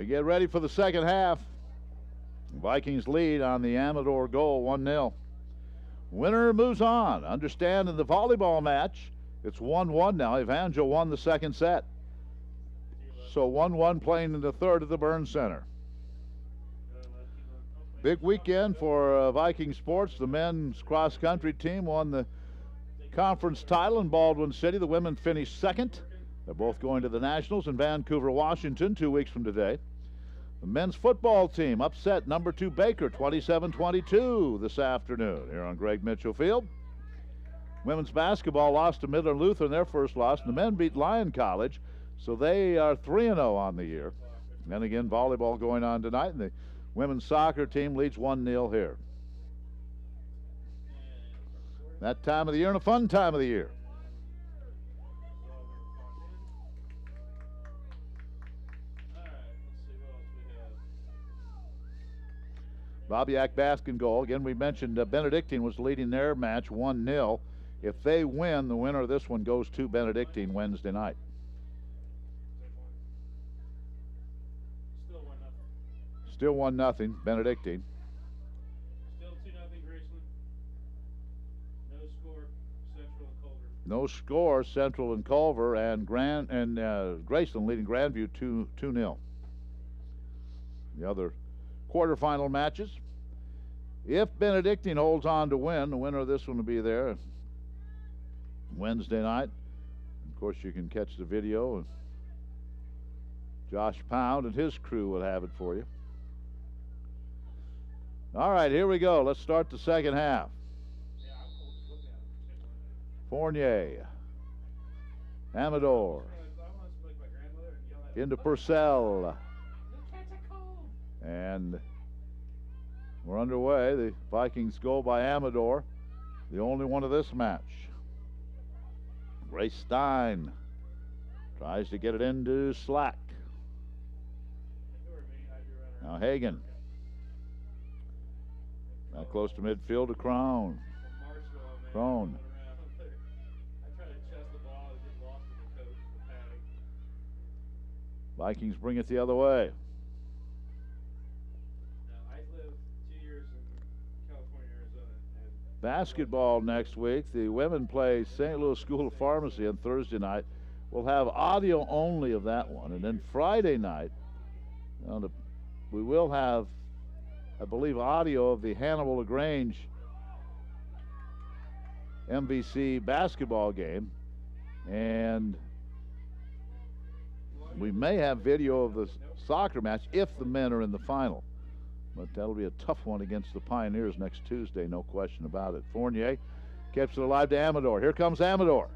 We get ready for the second half. Vikings lead on the Amador goal, 1-0. Winner moves on. Understand in the volleyball match, it's 1-1 now. Evangel won the second set. So 1-1 playing in the third at the Burns Center. Big weekend for Viking sports. The men's cross-country team won the conference title in Baldwin City. The women finished second. They're both going to the Nationals in Vancouver, Washington, 2 weeks from today. The men's football team upset number 2 Baker 27-22 this afternoon here on Greg Mitchell Field. Women's basketball lost to Midland Lutheran, their first loss. And the men beat Lyon College, so they are 3-0 on the year. And then again, volleyball going on tonight, and the women's soccer team leads 1-0 here. That time of the year and a fun time of the year. Bobyak basket goal. Again, we mentioned Benedictine was leading their match 1-0. If they win, the winner of this one goes to Benedictine Wednesday night. Still 1-0, Benedictine. Still 2-0 Graceland. No score, Central and Culver. No score, Central and Culver, and Graceland leading Grandview 2-0. The other quarterfinal matches. If Benedictine holds on to win, the winner of this one will be there Wednesday night. Of course, you can catch the video, and Josh Pound and his crew will have it for you. All right, here we go. Let's start the second half. Fournier, Amador, into Purcell, and we're underway. The Vikings go by Amador, the only one of this match. Grace Stein tries to get it into Slack. Now Hagen. Now close to midfield to Crone. Crone. Vikings bring it the other way. Basketball next week. The women play St. Louis School of Pharmacy on Thursday night. We'll have audio only of that one. And then Friday night, we will have, I believe, audio of the Hannibal LaGrange MVC basketball game. And we may have video of the soccer match if the men are in the final. But that'll be a tough one against the Pioneers next Tuesday, no question about it. Fournier keeps it alive to Amador. Here comes Amador.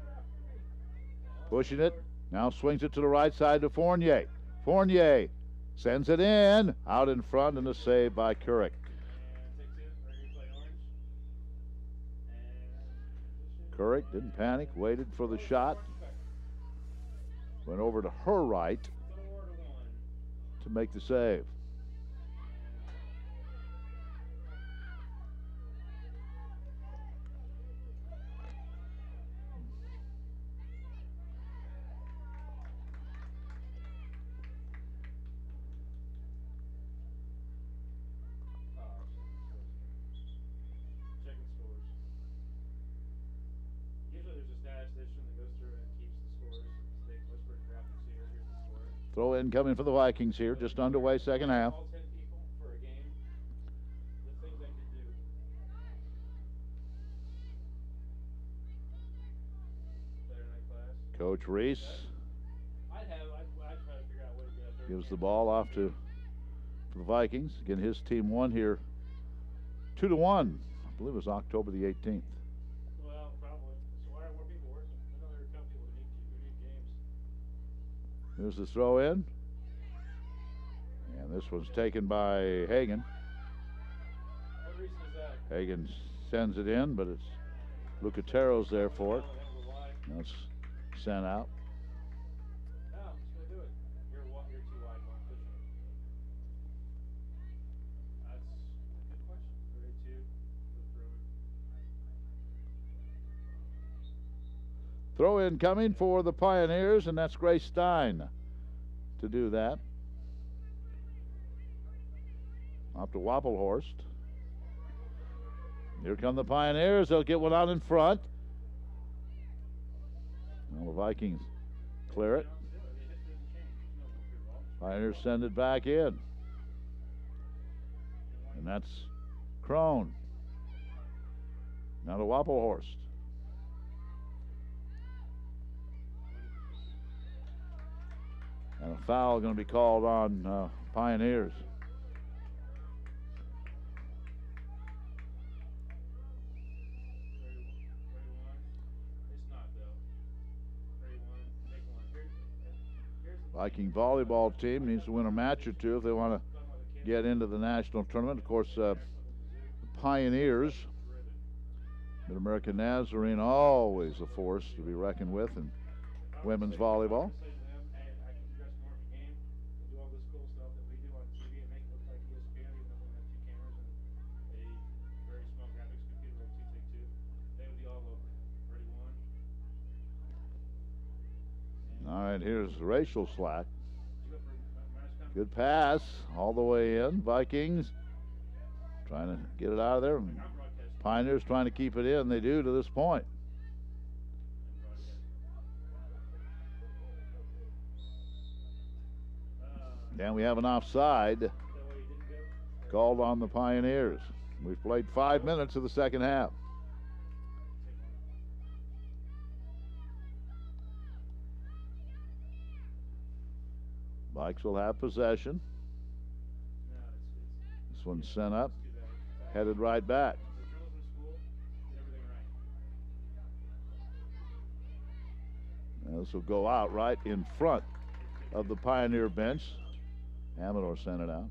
Pushing it. Now swings it to the right side to Fournier. Fournier sends it in. Out in front, and a save by Couric. Couric didn't panic, waited for the shot. Went over to her right to make the save. Throw in coming for the Vikings here, just underway, second half. Coach Reese gives the ball off to the Vikings. Again, his team won here 2-1. I believe it was October the 18th. Well, probably. So why are more people working? I know there are a couple people who need games. Here's the throw in. And this one's taken by Hagen. What reason is that? Hagen sends it in, but it's Lucatero's there for it. That's sent out. No, I'm just going to do it. You're too wide, Mark. Push it. That's a good question. 32 for the Throw in coming for the Pioneers, and that's Grace Stein to do that. Up to Wappelhorst. Here come the Pioneers. They'll get one out in front. Well, the Vikings clear it. Pioneers send it back in. And that's Crone. Now to Wappelhorst. And a foul going to be called on Pioneers. Viking volleyball team needs to win a match or two if they want to get into the national tournament. Of course, the Pioneers, Mid-American Nazarene, always a force to be reckoned with in women's volleyball. All right, here's Rachel Slack. Good pass all the way in. Vikings trying to get it out of there. Pioneers trying to keep it in. They do to this point. And we have an offside called on the Pioneers. We've played 5 minutes of the second half. Vikes will have possession. This one's sent up, headed right back. Now this will go out right in front of the Pioneer bench. Amador sent it out.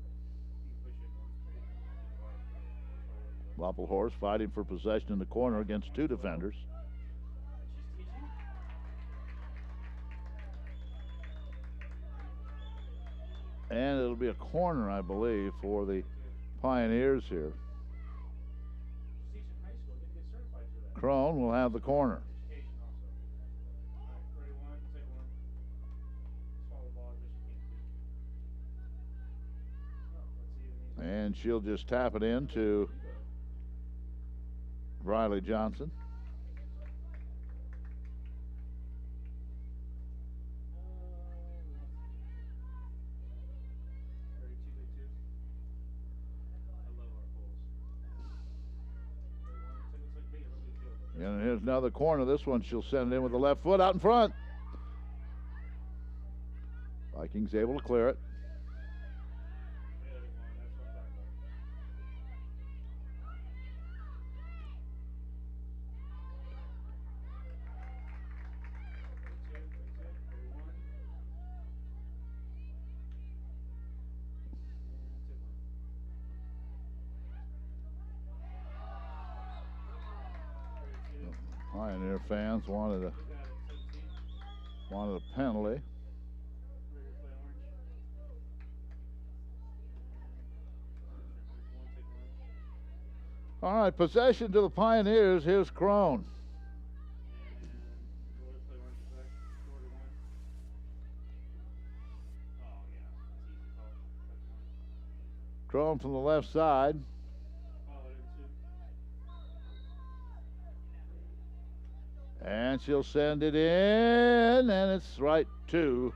Wappelhorst fighting for possession in the corner against two defenders. And it'll be a corner, I believe, for the Pioneers here. Crone will have the corner. And she'll just tap it in to Riley Johnson. And here's another corner. This one she'll send it in with the left foot out in front. Vikings able to clear it. Pioneer fans wanted a penalty. All right, possession to the Pioneers. Here's Crone. Crone from the left side. And she'll send it in, and it's right to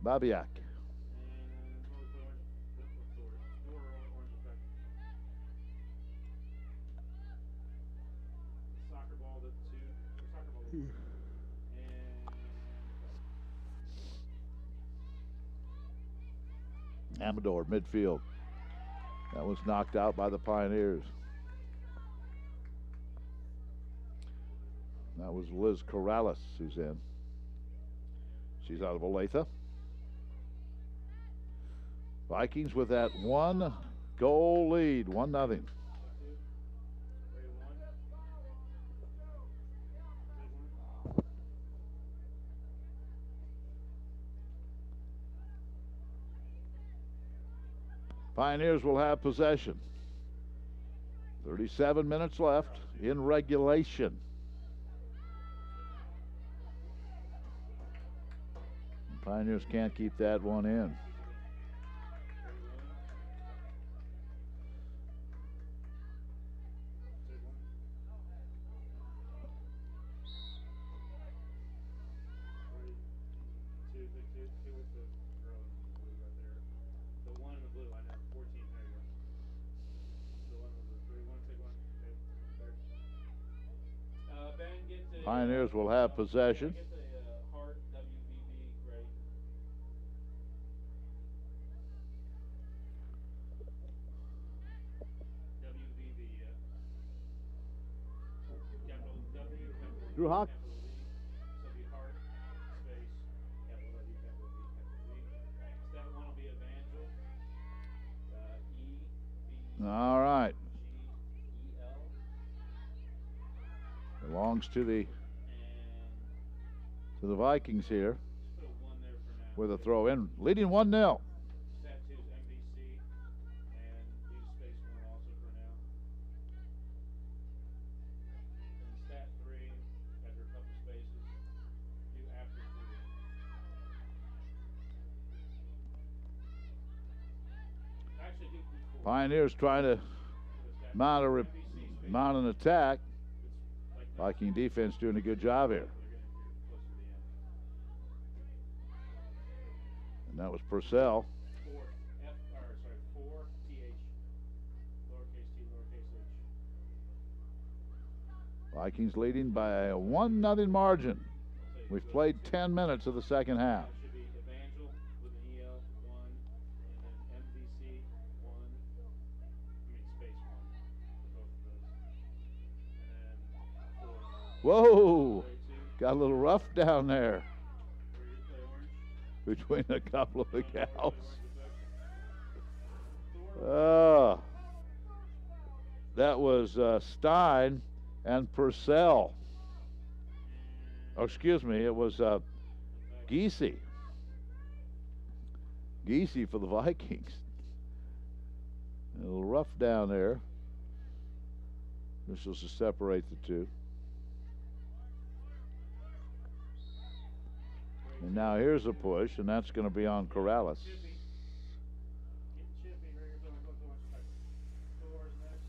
Babiak. Amador, midfield. That was knocked out by the Pioneers. That was Liz Corrales who's in. She's out of Olathe. Vikings with that 1-goal lead, 1-0. Pioneers will have possession. 37 minutes left in regulation. Pioneers can't keep that one in. Pioneers will have possession. Get the Hart WVB ready. WVB, capital W, capital V, Drew Hawk. capital V. So it'll be Hart, space, capital W, capital V, capital V. Stat one will be Evangel. E, B, All right. G, E, L. Belongs to the And Vikings here just put a 1 there for now. with a throw in, leading 1-0. Stat 2 is MVC, and use space 1 also for now. And stat 3, after a couple spaces, do after 3. Actually, do 4. Pioneers trying to mount mount an attack. Viking defense doing a good job here. And that was Purcell. 4 TH, lowercase t, lowercase h. Vikings leading by a 1-0 margin. We've played 10 minutes of the second half. It should be Evangel with an EL 1, and then MVC 1. I mean space 1 for both of those. And then 4. Whoa! Play 2. Got a little rough down there Where you play orange. between a couple of the Play gals. orange effect. That was Stein and Purcell. Oh, excuse me, it was Giese. Giese for the Vikings. A little rough down there. This was to separate the two. And now here's a push, and that's going to be on Corrales. Chippy. Getting chippy. Here you're going back. Doors next.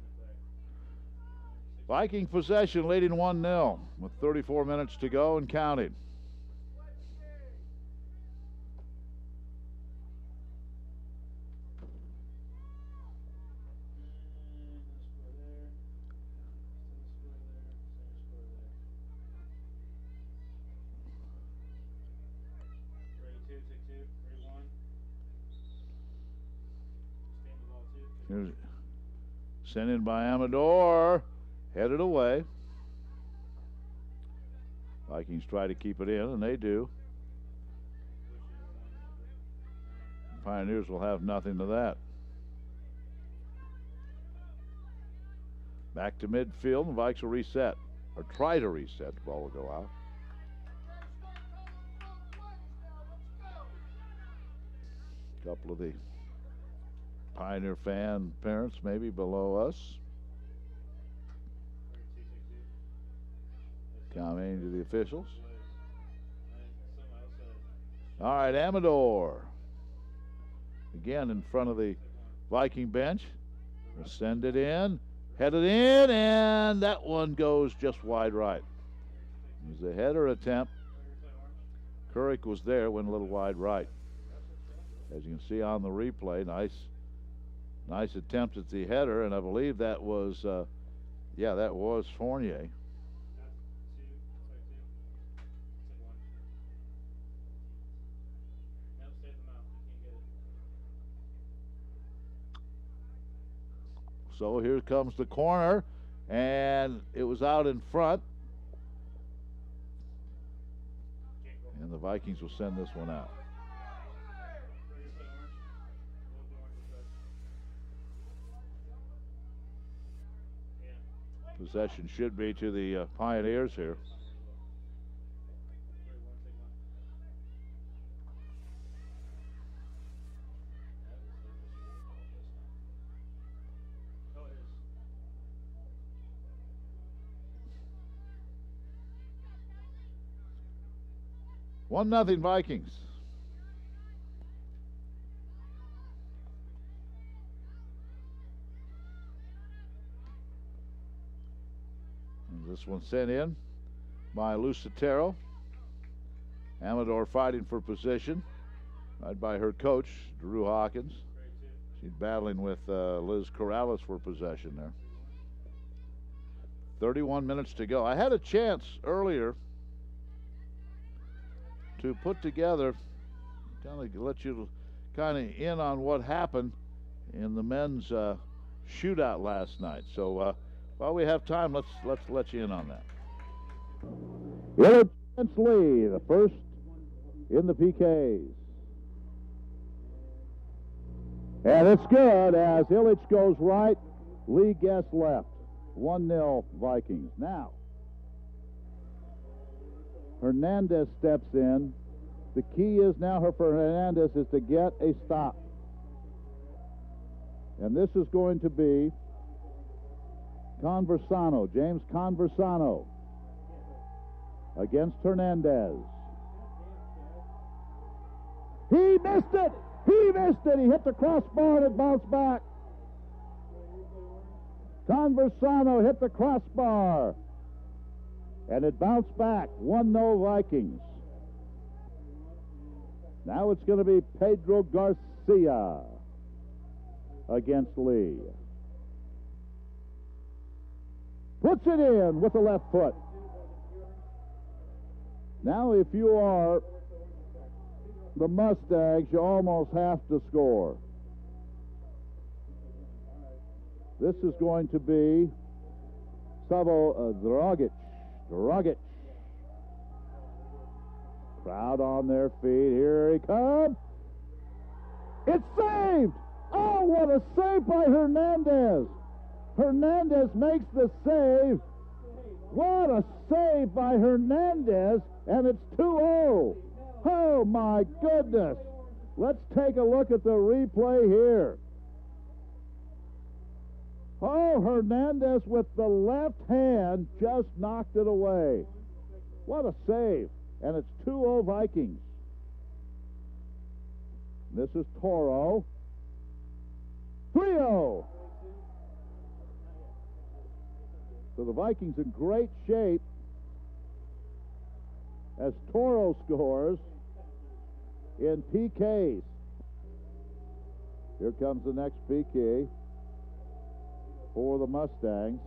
And back. Viking possession leading 1-0 with 34 minutes to go and counting. Here's sent in by Amador, headed away. Vikings try to keep it in, and they do. Pioneers will have nothing to that. Back to midfield, and Vikes will reset, or try to reset. The ball will go out. A couple of the Pioneer fan parents maybe below us commenting to the officials. All right, Amador again in front of the Viking bench. We'll send it in, headed in, and that one goes just wide right. It was a header attempt. Couric was there, went a little wide right. As you can see on the replay, nice attempt at the header, and I believe that was, yeah, that was Fournier. So here comes the corner, and it was out in front. And the Vikings will send this one out. Possession should be to the Pioneers here. One nothing Vikings. And this one sent in by Lucitero. Amador fighting for position, right by her coach, Drew Hawkins. She's battling with Liz Corrales for possession there. 31 minutes to go. I had a chance earlier to put together, kind of let you kind of in on what happened in the men's shootout last night. So while we have time, let's let you in on that. Illich Lee, the first in the PKs. And it's good as Illich goes right, Lee Guess left. 1-0 Vikings. Now, Hernandez steps in. The key is now for Hernandez is to get a stop. And this is going to be Conversano, James Conversano, against Hernandez. He missed it! He missed it! He hit the crossbar and it bounced back. Conversano hit the crossbar and it bounced back. 1-0 Vikings. Now it's going to be Pedro Garcia against Lee. Puts it in with the left foot. Now if you are the Mustangs, you almost have to score. This is going to be Savo Dragic. Crowd on their feet. Here he comes. It's saved! Oh, what a save by Hernandez. Hernandez makes the save. What a save by Hernandez, and it's 2-0. Oh, my goodness. Let's take a look at the replay here. Oh, Hernandez with the left hand just knocked it away. What a save. And it's 2-0 Vikings. This is Toro. 3-0. So the Vikings in great shape as Toro scores in PKs. Here comes the next PK for the Mustangs.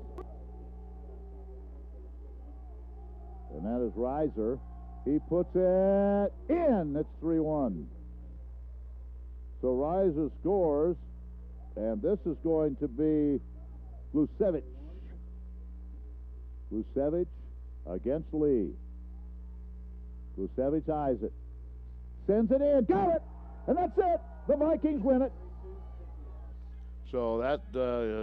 And that is Reiser. He puts it in. It's 3-1. So Reiser scores, and this is going to be Glusevich. Glusevich against Lee. Glusevich eyes it. Sends it in. Got it! And that's it. The Vikings win it. So that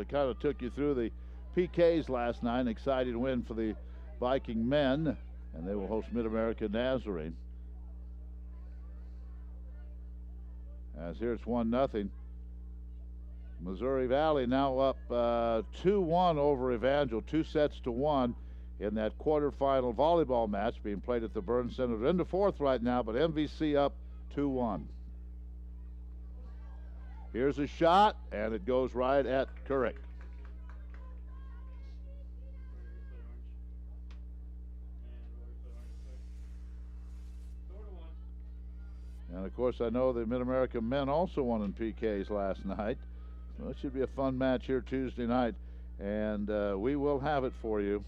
kind of took you through the PKs last night. An exciting win for the Viking men. And they will host Mid-America Nazarene. As here it's 1-0. Missouri Valley now up 2-1 over Evangel, 2-1 in that quarterfinal volleyball match being played at the Burns Center. They're into fourth right now, but MVC up 2-1. Here's a shot, and it goes right at Couric. And, of course, I know the Mid-America men also won in PKs last night. So it should be a fun match here Tuesday night. And we will have it for you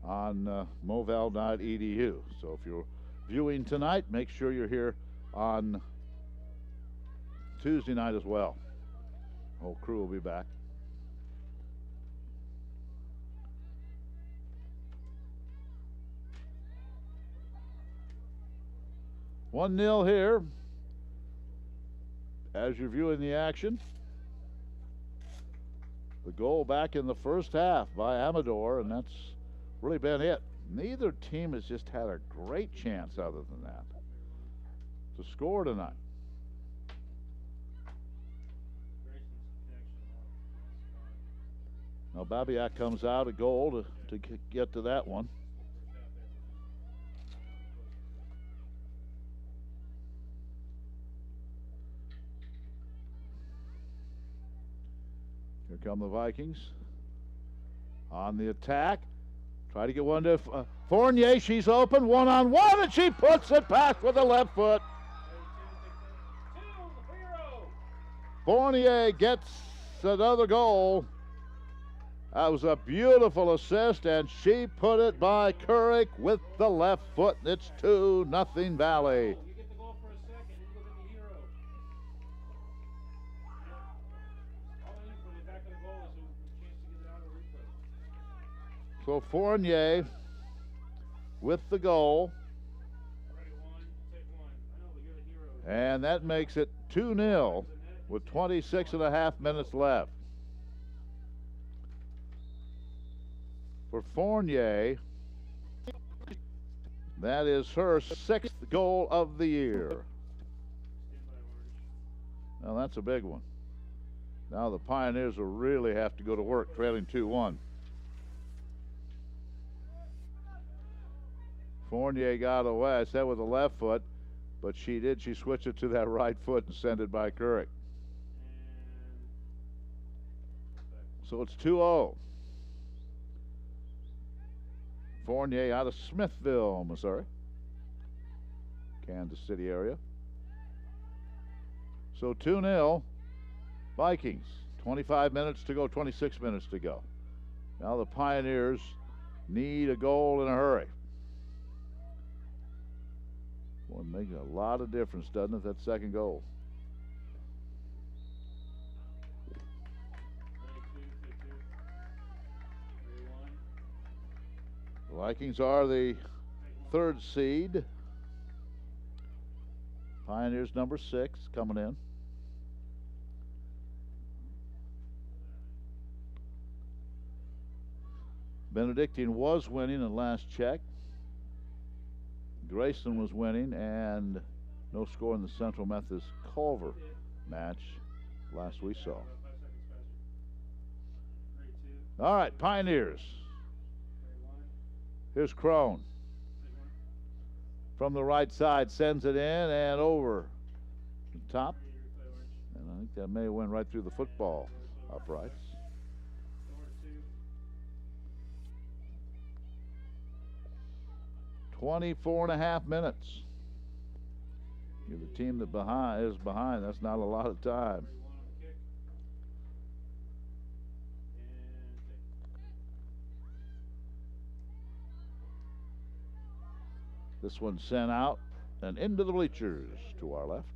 on moval.edu. So if you're viewing tonight, make sure you're here on Tuesday night as well. Whole crew will be back. One 0 here as you're viewing the action. The goal back in the first half by Amador, and that's really been it. Neither team has just had a great chance other than that to score tonight. Now Babiak comes out a goal to get to that one. Here come the Vikings on the attack. Try to get one to Fournier. She's open, one-on-one, and she puts it past with the left foot. Fournier gets another goal. That was a beautiful assist, and she put it by Couric with the left foot. It's 2-0 Valley. You get the goal for a second, and you look at the hero. All I need for the back of the goal is a chance to get it out of the replay. So Fournier with the goal. Already won, take one. I know, but you're the hero. And that makes it 2-0 with 26.5 minutes left. For Fournier, that is her 6th goal of the year. Now that's a big one. Now the Pioneers will really have to go to work, trailing 2-1. Fournier got away, I said with the left foot, but she switched it to that right foot and sent it by Couric. So it's 2-0. Fournier out of Smithville, Missouri, Kansas City area. So 2-0 Vikings. 25 minutes to go, 26 minutes to go. Now the Pioneers need a goal in a hurry. Boy, it makes a lot of difference, doesn't it, that second goal? The Vikings are the 3rd seed. Pioneers number 6 coming in. Benedictine was winning at last check. Grayson was winning, and no score in the Central Methodist Culver match last we saw. All right, Pioneers. Here's Crone. From the right side, sends it in and over the top. And I think that may have went right through the football uprights. 24.5 minutes. You're the team that is behind. That's not a lot of time. This one sent out and into the bleachers to our left.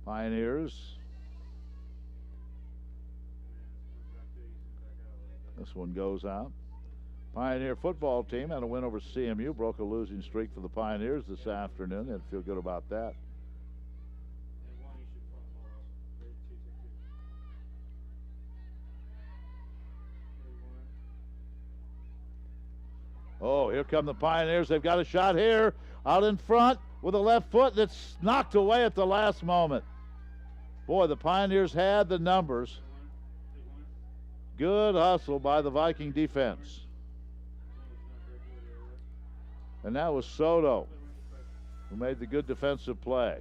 Pioneers. This one goes out. Pioneer football team had a win over CMU, broke a losing streak for the Pioneers this afternoon. They'd feel good about that. Oh, here come the Pioneers. They've got a shot here out in front with a left foot that's knocked away at the last moment. Boy, the Pioneers had the numbers. Good hustle by the Viking defense. And that was Soto who made the good defensive play.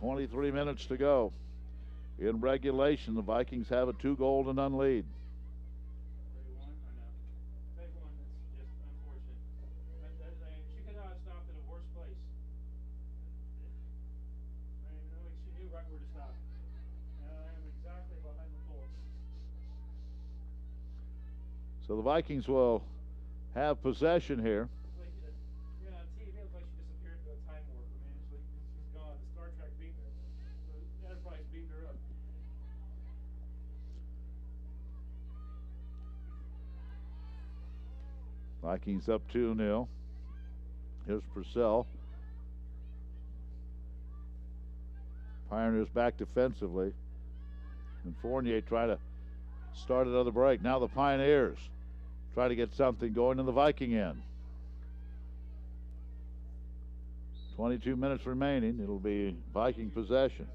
.23 minutes to go. In regulation, the Vikings have a 2-goal to none lead. She could not have stopped at a worse place. She knew right where to stop. And I am exactly behind the goal. So the Vikings will have possession here. Yeah, on TV, it looks like she disappeared into a time warp. I mean, she's gone. The Star Trek beamed her. The Enterprise beamed her up. Vikings up 2-0. Here's Purcell. Pioneers back defensively. And Fournier trying to start another break. Now the Pioneers try to get something going in the Viking end. 22 minutes remaining. It'll be Viking possession.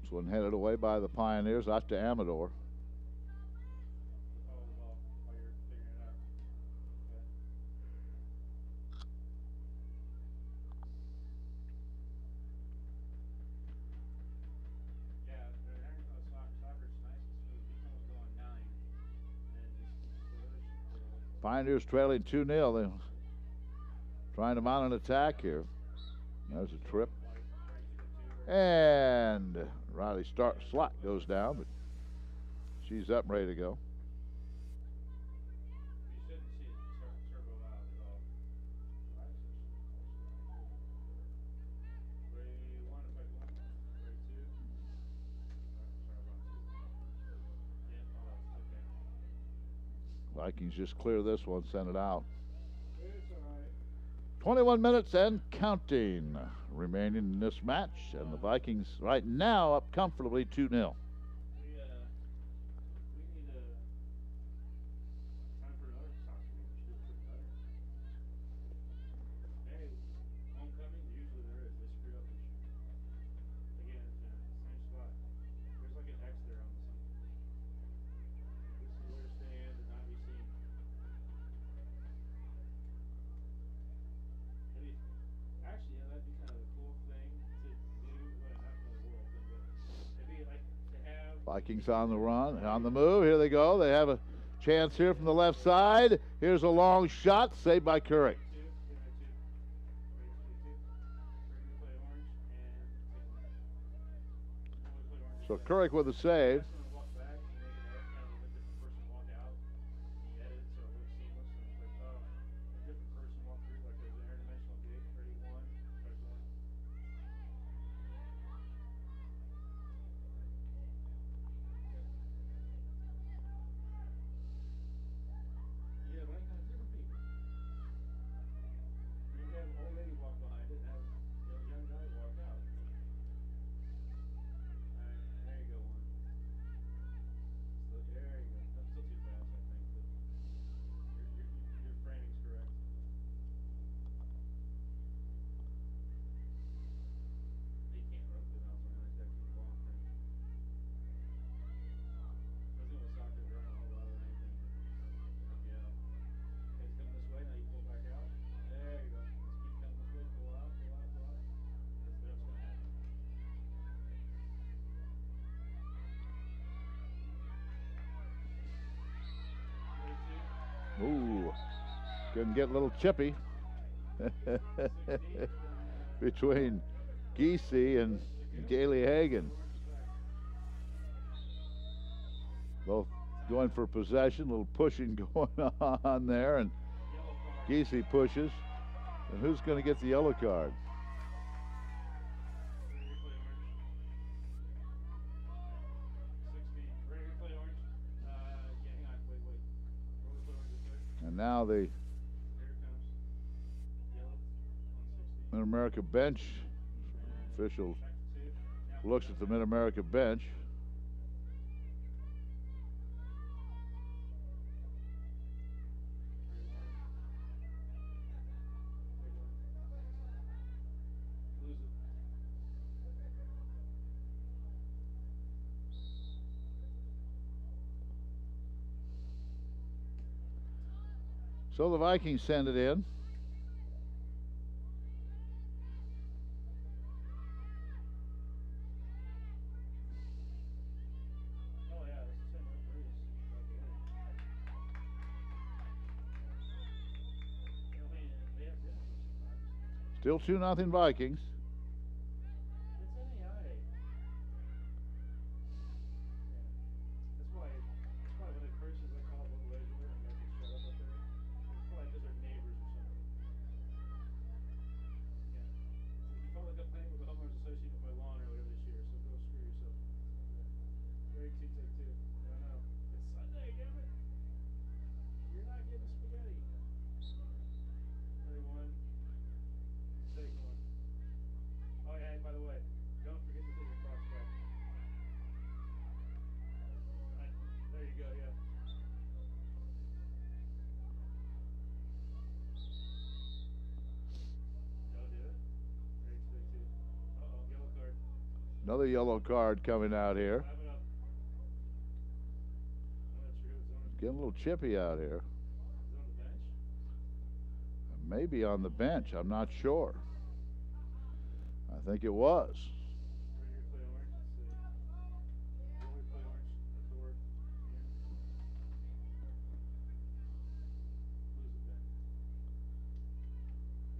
This one headed away by the Pioneers out to Amador. Follow the ball while you're figuring it out. Okay. Yeah, soccer's nice and smooth. Viking was going 9, and just Pioneers trailing 2-0. They're trying to mount an attack here. There's a trip. And Riley Slot goes down, but she's up, ready to go. You shouldn't see it turbo out at all. Ray 1, if I go. Ray 2. Sorry about 2. Yeah, oh, okay. Vikings just clear this one, send it out. It's alright. 21 minutes and counting remaining in this match, and the Vikings right now up comfortably 2-0. We need time for another soccer game. We should do another. Hey, homecoming, usually there is. They screw up this year. Again, same spot. There's like an X there on the scene. This is where stand and not be seen. Actually, yeah, that'd be kind of a cool thing to do. Well, not the world thing, but it'd be like to have. Vikings on the run, on the move. Here they go. They have a chance here from the left side. Here's a long shot, saved by Curry. So Curry with a save. Ooh, couldn't get a little chippy between Giese and Kaylee Hagan. Both going for possession, a little pushing going on there, and Giese pushes. And who's going to get the yellow card? And now the Mid-America bench official looks at the Mid-America bench. So the Vikings send it in. Still 2-0 Vikings. Another yellow card coming out here. Clap it up. No, that's true. It's on, Getting a little chippy out here. it's on the bench. Maybe on the bench. I'm not sure. I think it was. Ready to play orange? Let's see. When we play orange, that's the word. Lose the bench.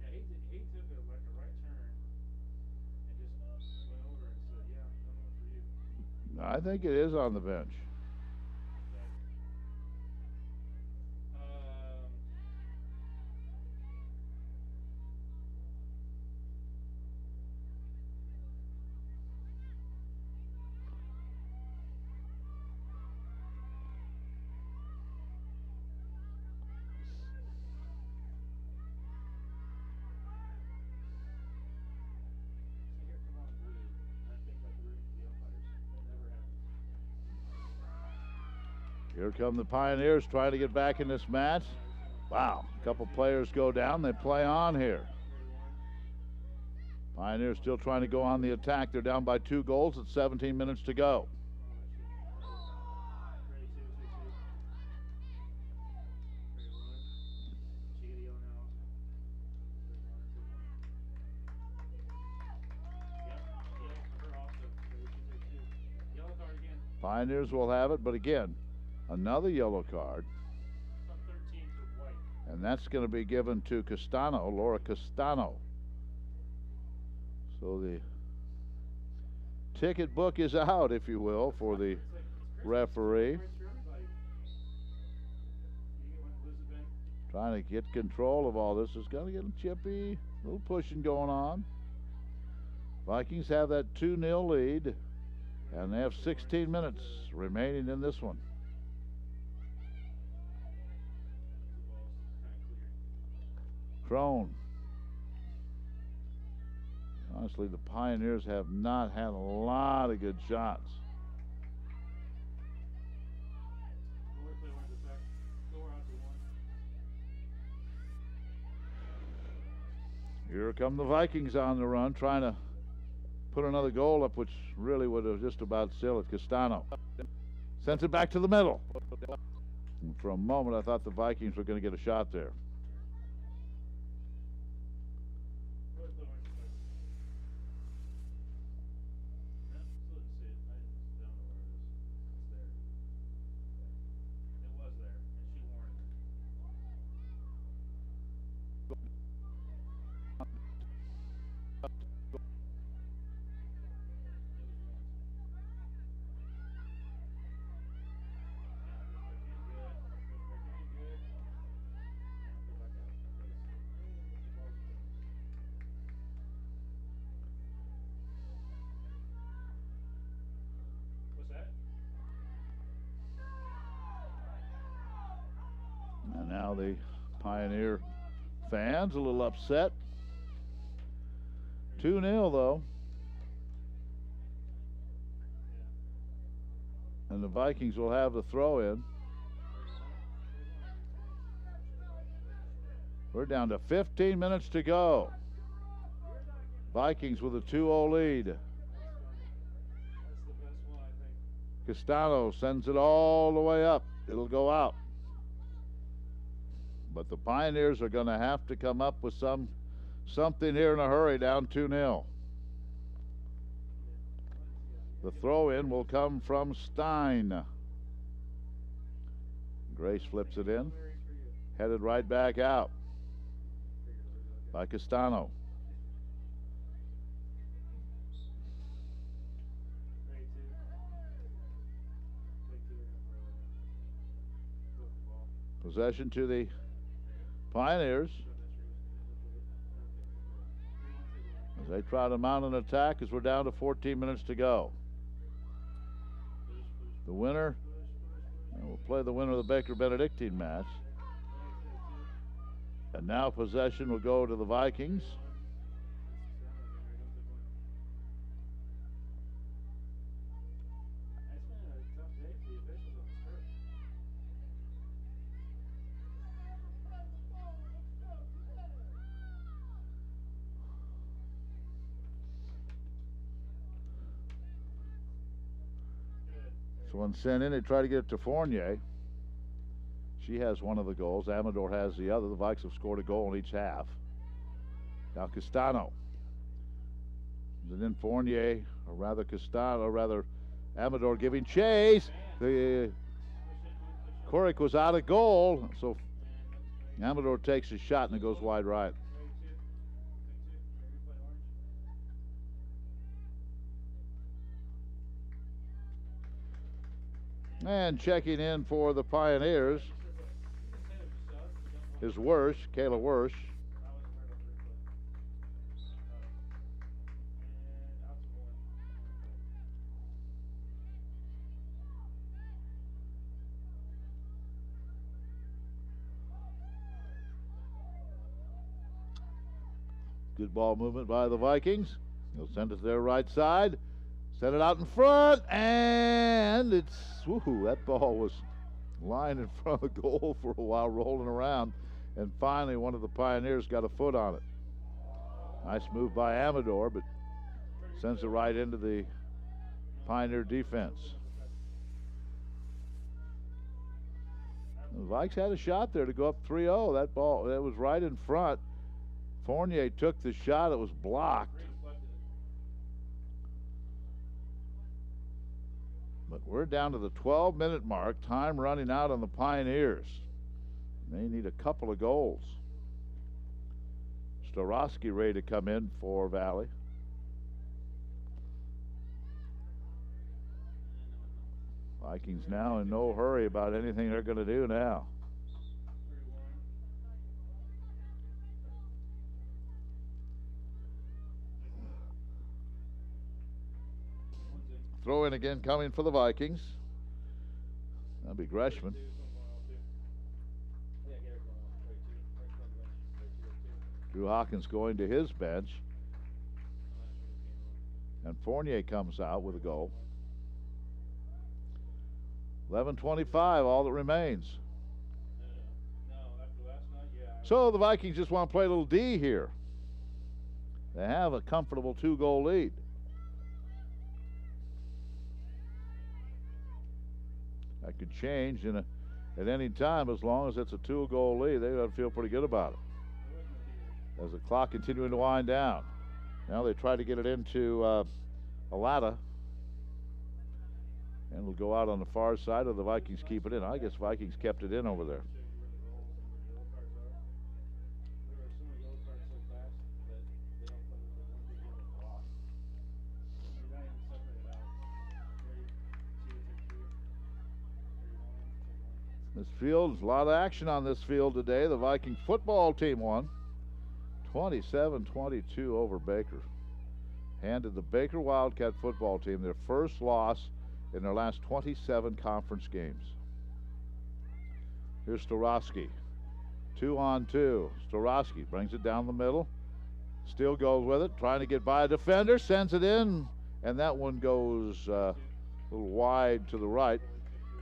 Yeah, he took a right turn and just went over and said, "Yeah, no one for you." I think it is on the bench. See here, come on, blue. I think like we're the umpires. That never happens. Here come the Pioneers trying to get back in this match. Wow, a couple players go down. They play on here. Pioneers still trying to go on the attack. They're down by 2 goals at 17 minutes to go. Ready, 2, 2, 2. Ready to run. She get a yellow now also. Yep, yellow for her also. So we should take 2. Yellow card again. Pioneers will have it, but again, another yellow card. It's on 13 for white. And that's going to be given to Castano, Laura Castano. So the ticket book is out, if you will, for the It's Christmas. referee. Cards for everybody. You want to lose the bench? Trying to get control of all this. It's going to get a chippy, a little pushing going on. Vikings have that 2-0 lead, and they have 16 minutes remaining in this one. The ball's kind of clear. Crone. Honestly, the Pioneers have not had a lot of good shots. Go away, play orange attack. Go out to 1. Here come the Vikings on the run, trying to put another goal up, which really would have just about sealed it. Castano sends it back to the middle. And for a moment, I thought the Vikings were going to get a shot there. Go away, play orange attack. No, still didn't see it. I don't know where it is. It's there. It was there, and she warned. What's that? And now the Pioneer fans a little upset. 2-0 though. And the Vikings will have the throw in. We're down to 15 minutes to go. Vikings with a 2-0 lead. That's the best one, I think. Castano sends it all the way up. It'll go out. But the Pioneers are going to have to come up with something here in a hurry, down 2-0. The throw-in will come from Stein. Grace flips it in. Headed right back out by Castano. Ready, 2. Take 2 again for go for the ball. Possession to the Pioneers as they try to mount an attack as we're down to 14 minutes to go. The winner, and we'll play the winner of the Baker Benedictine match. And now possession will go to the Vikings. It's been a tough day for the officials on this turf. one sent in. They try to get it to Fournier. She has one of the goals. Amador has the other. The Vikes have scored a goal in each half. Now Castano. And then Fournier, or rather Castano, or rather Amador giving chase. The Kurik was out of goal, so Amador takes a shot and it goes wide right. And checking in for the Pioneers is Wersch, Kayla Wersch. Good ball movement by the Vikings. They'll send it to their right side. Send it out in front, and it's, woohoo, that ball was lying in front of the goal for a while, rolling around. And finally, one of the Pioneers got a foot on it. Nice move by Amador, but sends it right into the Pioneer defense. The Vikes had a shot there to go up 3-0. That ball, that was right in front. Fournier took the shot. It was blocked. But we're down to the 12-minute mark. Time running out on the Pioneers. They need a couple of goals. Starosky ready to come in for Valley. Vikings now in no hurry about anything they're going to do now. Throw in again coming for the Vikings. That'll be Greshman. Drew Hawkins going to his bench. And Fournier comes out with a goal. 11:25, all that remains. So the Vikings just want to play a little D here. They have a comfortable 2-goal lead. That could change at any time. As long as it's a 2-goal lead, they ought to feel pretty good about it. As the clock continuing to wind down. Now they try to get it into Alata. And it'll go out on the far side, or the Vikings keep it in. I guess Vikings kept it in over there. This field, there's a lot of action on this field today. The Viking football team won 27-22 over Baker. Handed the Baker Wildcat football team their first loss in their last 27 conference games. Here's Starosky. 2-on-2. Starosky brings it down the middle. Still goes with it, trying to get by a defender, sends it in, and that one goes a little wide to the right.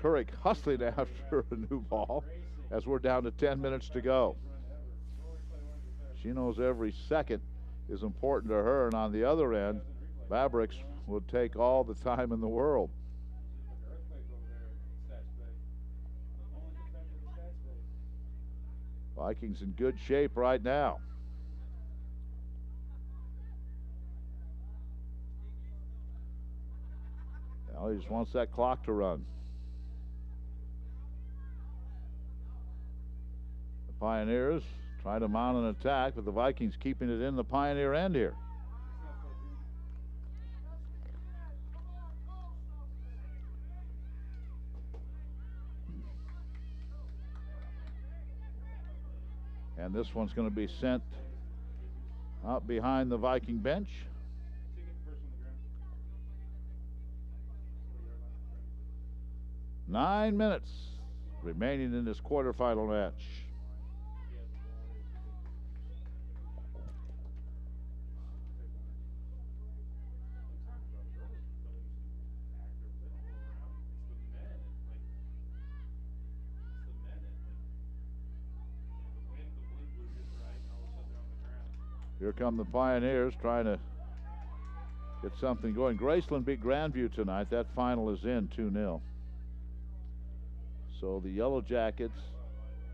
Kurik hustling after a new ball as we're down to 10 minutes to go. She knows every second is important to her, and on the other end, Fabrics would take all the time in the world. Vikings in good shape right now. Now he just wants that clock to run. The Pioneers try to mount an attack, but the Vikings keeping it in the Pioneer end here. And this one's going to be sent out behind the Viking bench. 9 minutes remaining in this quarterfinal match. Here come the Pioneers trying to get something going. Graceland beat Grandview tonight. That final is in 2-0. So the Yellow Jackets,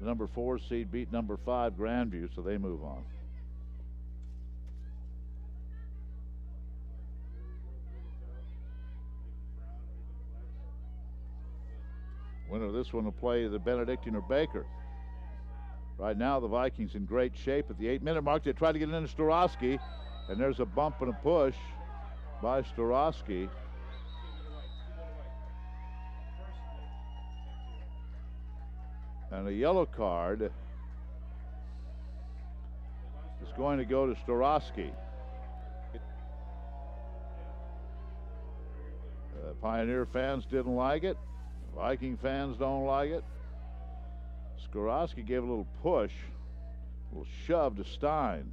the number 4 seed, beat number 5 Grandview, so they move on. Winner of this one will play the Benedictine or Baker. Right now, the Vikings in great shape. At the 8-minute mark, they try to get it into Starosky, and there's a bump and a push by Starosky. And a yellow card is going to go to Starosky. Pioneer fans didn't like it. Viking fans don't like it. Starosky gave a little push, a little shove to Stein.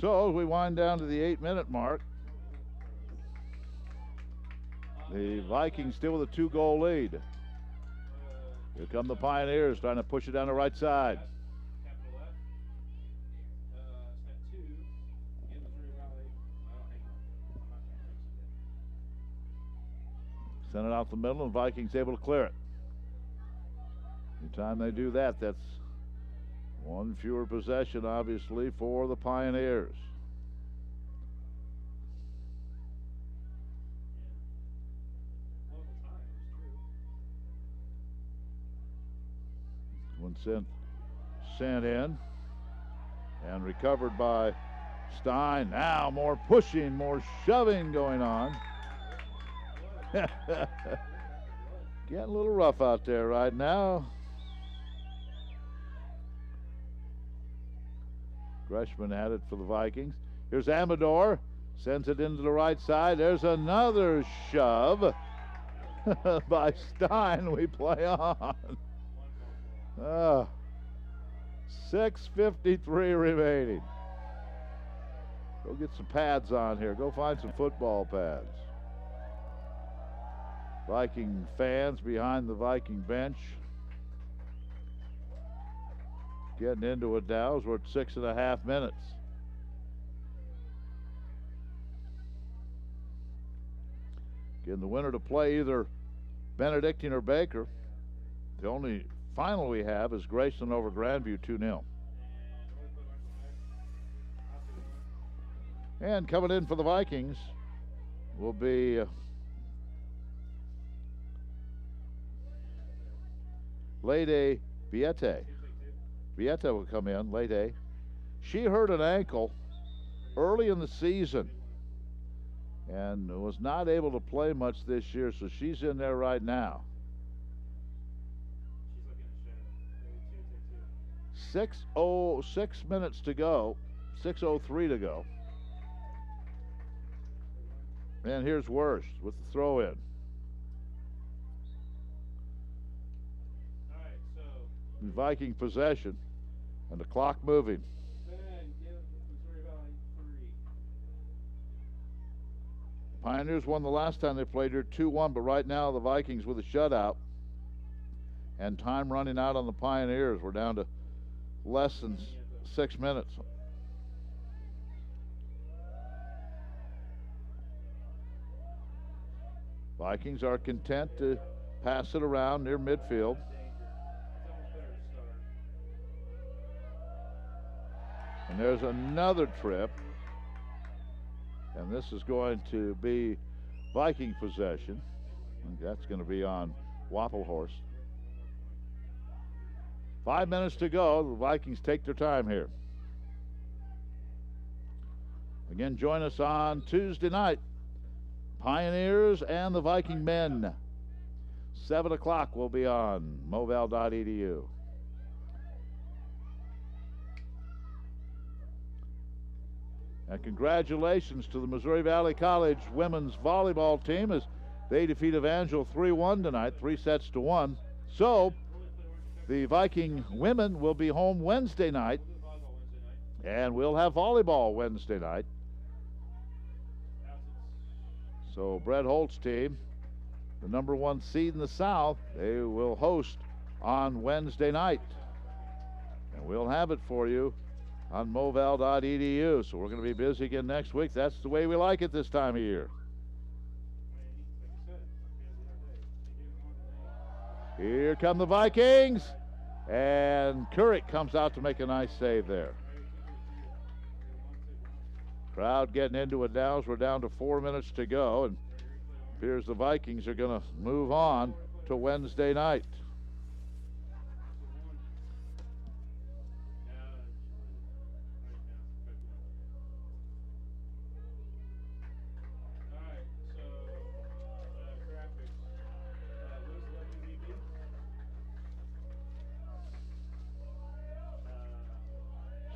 So as we wind down to the 8-minute mark, the Vikings still with a 2-goal lead. Here come the Pioneers trying to push it down the right side. Send it out the middle, and Vikings able to clear it. Anytime they do that, that's one fewer possession, obviously, for the Pioneers. One sent in and recovered by Stein. Now more pushing, more shoving going on. Getting a little rough out there right now. Greshman had it for the Vikings. Here's Amador, sends it into the right side. There's another shove by Stein. We play on. 6:53 remaining. Go get some pads on here. Go find some football pads. Viking fans behind the Viking bench getting into it now as we're at 6.5 minutes. Getting the winner to play either Benedictine or Baker. The only final we have is Grayson over Grandview 2-0. And coming in for the Vikings will be Lede Viete. Vieta will come in, Lede. She hurt an ankle early in the season and was not able to play much this year, so she's in there right now. 6 minutes to go, 6:03 to go. And here's Worst with the throw in. Viking possession and the clock moving. Pioneers won the last time they played here 2-1, but right now the Vikings with a shutout and time running out on the Pioneers. We're down to less than 6 minutes. Vikings are content to pass it around near midfield. And there's another trip. And this is going to be Viking possession. And that's going to be on Wafflehorse. 5 minutes to go. The Vikings take their time here. Again, join us on Tuesday night. Pioneers and the Viking men. 7 o'clock will be on moval.edu. And congratulations to the Missouri Valley College women's volleyball team as they defeat Evangel 3-1 tonight, 3-1. So the Viking women will be home Wednesday night, and we'll have volleyball Wednesday night. So Brett Holt's team, the number 1 seed in the South, they will host on Wednesday night. And we'll have it for you on moval.edu. So we're going to be busy again next week. That's the way we like it this time of year. Here come the Vikings. And Couric comes out to make a nice save there. Crowd getting into it now as we're down to 4 minutes to go. And appears the Vikings are going to move on to Wednesday night.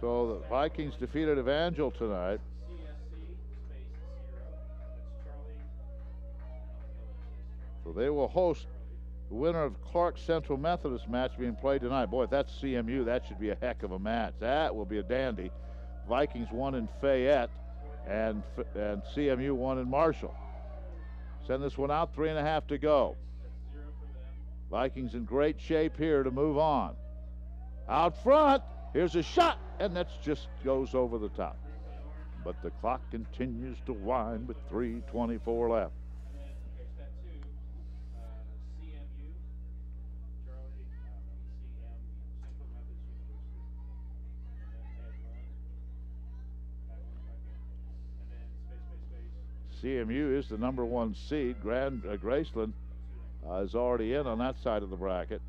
So the Vikings defeated Evangel tonight. So they will host the winner of Clark Central Methodist match being played tonight. Boy, if that's CMU, that should be a heck of a match. That will be a dandy. Vikings won in Fayette, and CMU won in Marshall. Send this one out, 3.5 to go. Vikings in great shape here to move on. Out front, here's a shot, and that just goes over the top. But the clock continues to wind with 3:24 left. CMU is the number 1 seed. Graceland is already in on that side of the bracket.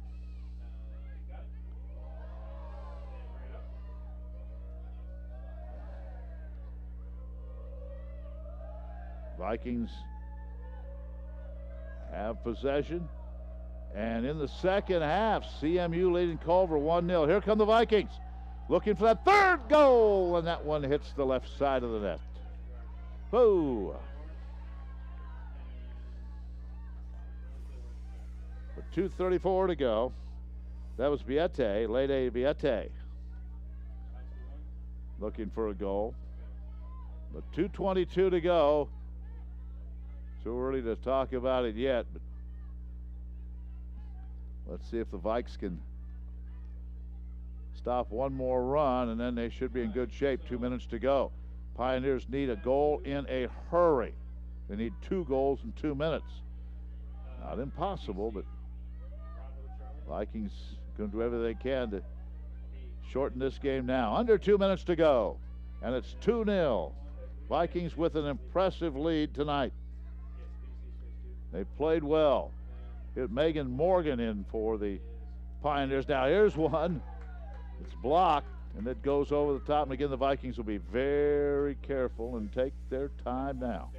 Vikings have possession. And in the second half, CMU leading Culver 1-0. Here come the Vikings looking for that 3rd goal, and that one hits the left side of the net. Whoa. With 2:34 to go. That was Biete, Lede Biete, looking for a goal. But 2:22 to go. Too early to talk about it yet, but let's see if the Vikes can stop one more run, and then they should be in good shape. 2 minutes to go. Pioneers need a goal in a hurry. They need 2 goals in 2 minutes. Not impossible, but Vikings going to do everything they can to shorten this game now. Under 2 minutes to go, and it's 2-0. Vikings with an impressive lead tonight. They played well. Hit Megan Morgan in for the Pioneers. Now here's one. It's blocked, and it goes over the top. And again, the Vikings will be very careful and take their time now.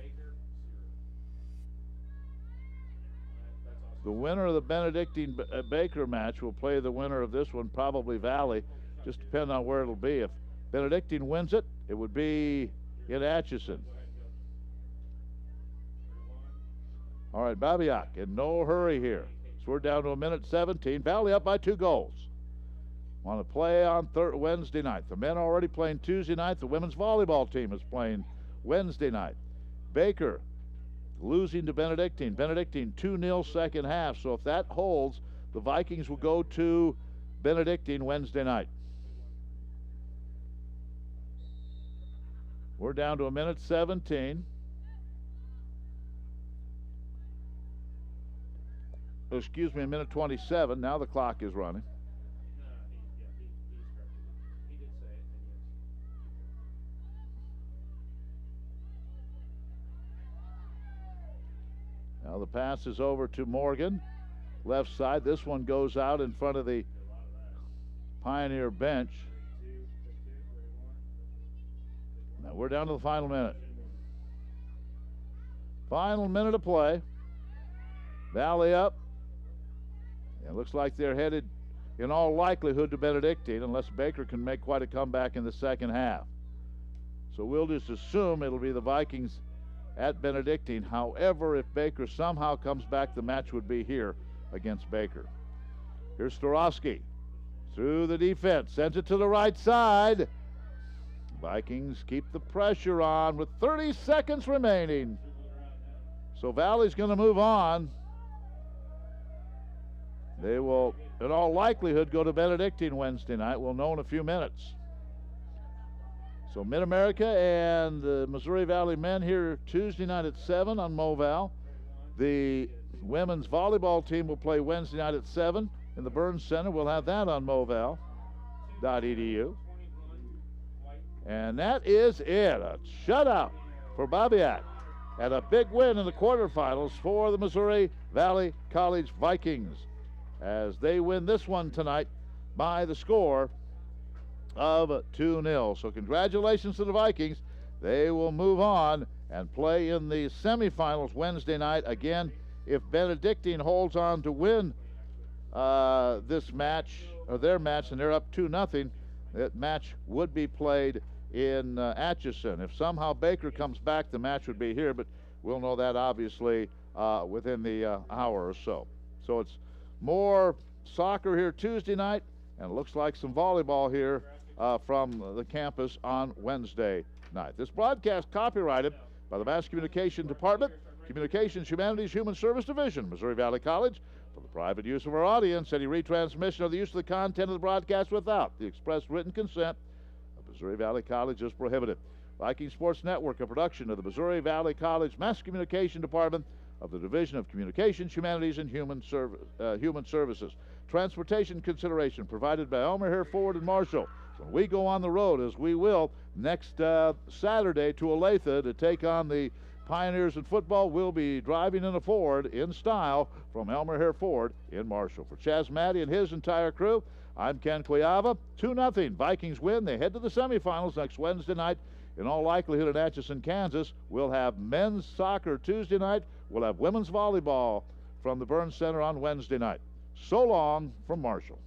The winner of the Benedictine Baker match will play the winner of this one, probably Valley, just depending on where it'll be. If Benedictine wins it, it would be in Atchison. All right, Babiak in no hurry here. So we're down to 1:17. Valley up by 2 goals. Want to play on Wednesday night. The men are already playing Tuesday night. The women's volleyball team is playing Wednesday night. Baker losing to Benedictine. Benedictine 2-0 second half. So if that holds, the Vikings will go to Benedictine Wednesday night. We're down to 1:17. Excuse me, 1:27. Now the clock is running. Now the pass is over to Morgan, left side. This one goes out in front of the Pioneer bench. Now we're down to the final minute. Final minute of play. Valley up. It looks like they're headed in all likelihood to Benedictine, unless Baker can make quite a comeback in the second half. So we'll just assume it'll be the Vikings at Benedictine. However, if Baker somehow comes back, the match would be here against Baker. Here's Starosky through the defense, sends it to the right side. Vikings keep the pressure on with 30 seconds remaining. So Valley's going to move on. They will, in all likelihood, go to Benedictine Wednesday night. We'll know in a few minutes. So Mid-America and the Missouri Valley men here Tuesday night at 7 on MoVal. The women's volleyball team will play Wednesday night at 7 in the Burns Center. We'll have that on moval.edu. And that is it. A shutout for Bobbiat and a big win in the quarterfinals for the Missouri Valley College Vikings as they win this one tonight by the score of 2-0. So congratulations to the Vikings. They will move on and play in the semifinals Wednesday night. Again, if Benedictine holds on to win this match, or their match, and they're up 2-0, that match would be played in Atchison. If somehow Baker comes back, the match would be here, but we'll know that obviously within the hour or so. So it's more soccer here Tuesday night, and it looks like some volleyball here from the campus on Wednesday night. This broadcast copyrighted by the Mass Communication Department, Communications, Humanities, Human Service Division, Missouri Valley College. For the private use of our audience, any retransmission or the use of the content of the broadcast without the express written consent of Missouri Valley College is prohibited. Viking Sports Network, a production of the Missouri Valley College Mass Communication Department of the Division of Communications, Humanities, and Human Services. Transportation consideration provided by Elmer Hare Ford and Marshall. When we go on the road, as we will next Saturday to Olathe to take on the Pioneers in football, we'll be driving in a Ford in style from Elmer Hare Ford in Marshall. For Chaz Matty and his entire crew, I'm Ken Cuiava. 2-0. Vikings win. They head to the semifinals next Wednesday night. In all likelihood in Atchison, Kansas. We'll have men's soccer Tuesday night. We'll have women's volleyball from the Burns Center on Wednesday night. So long from Marshall.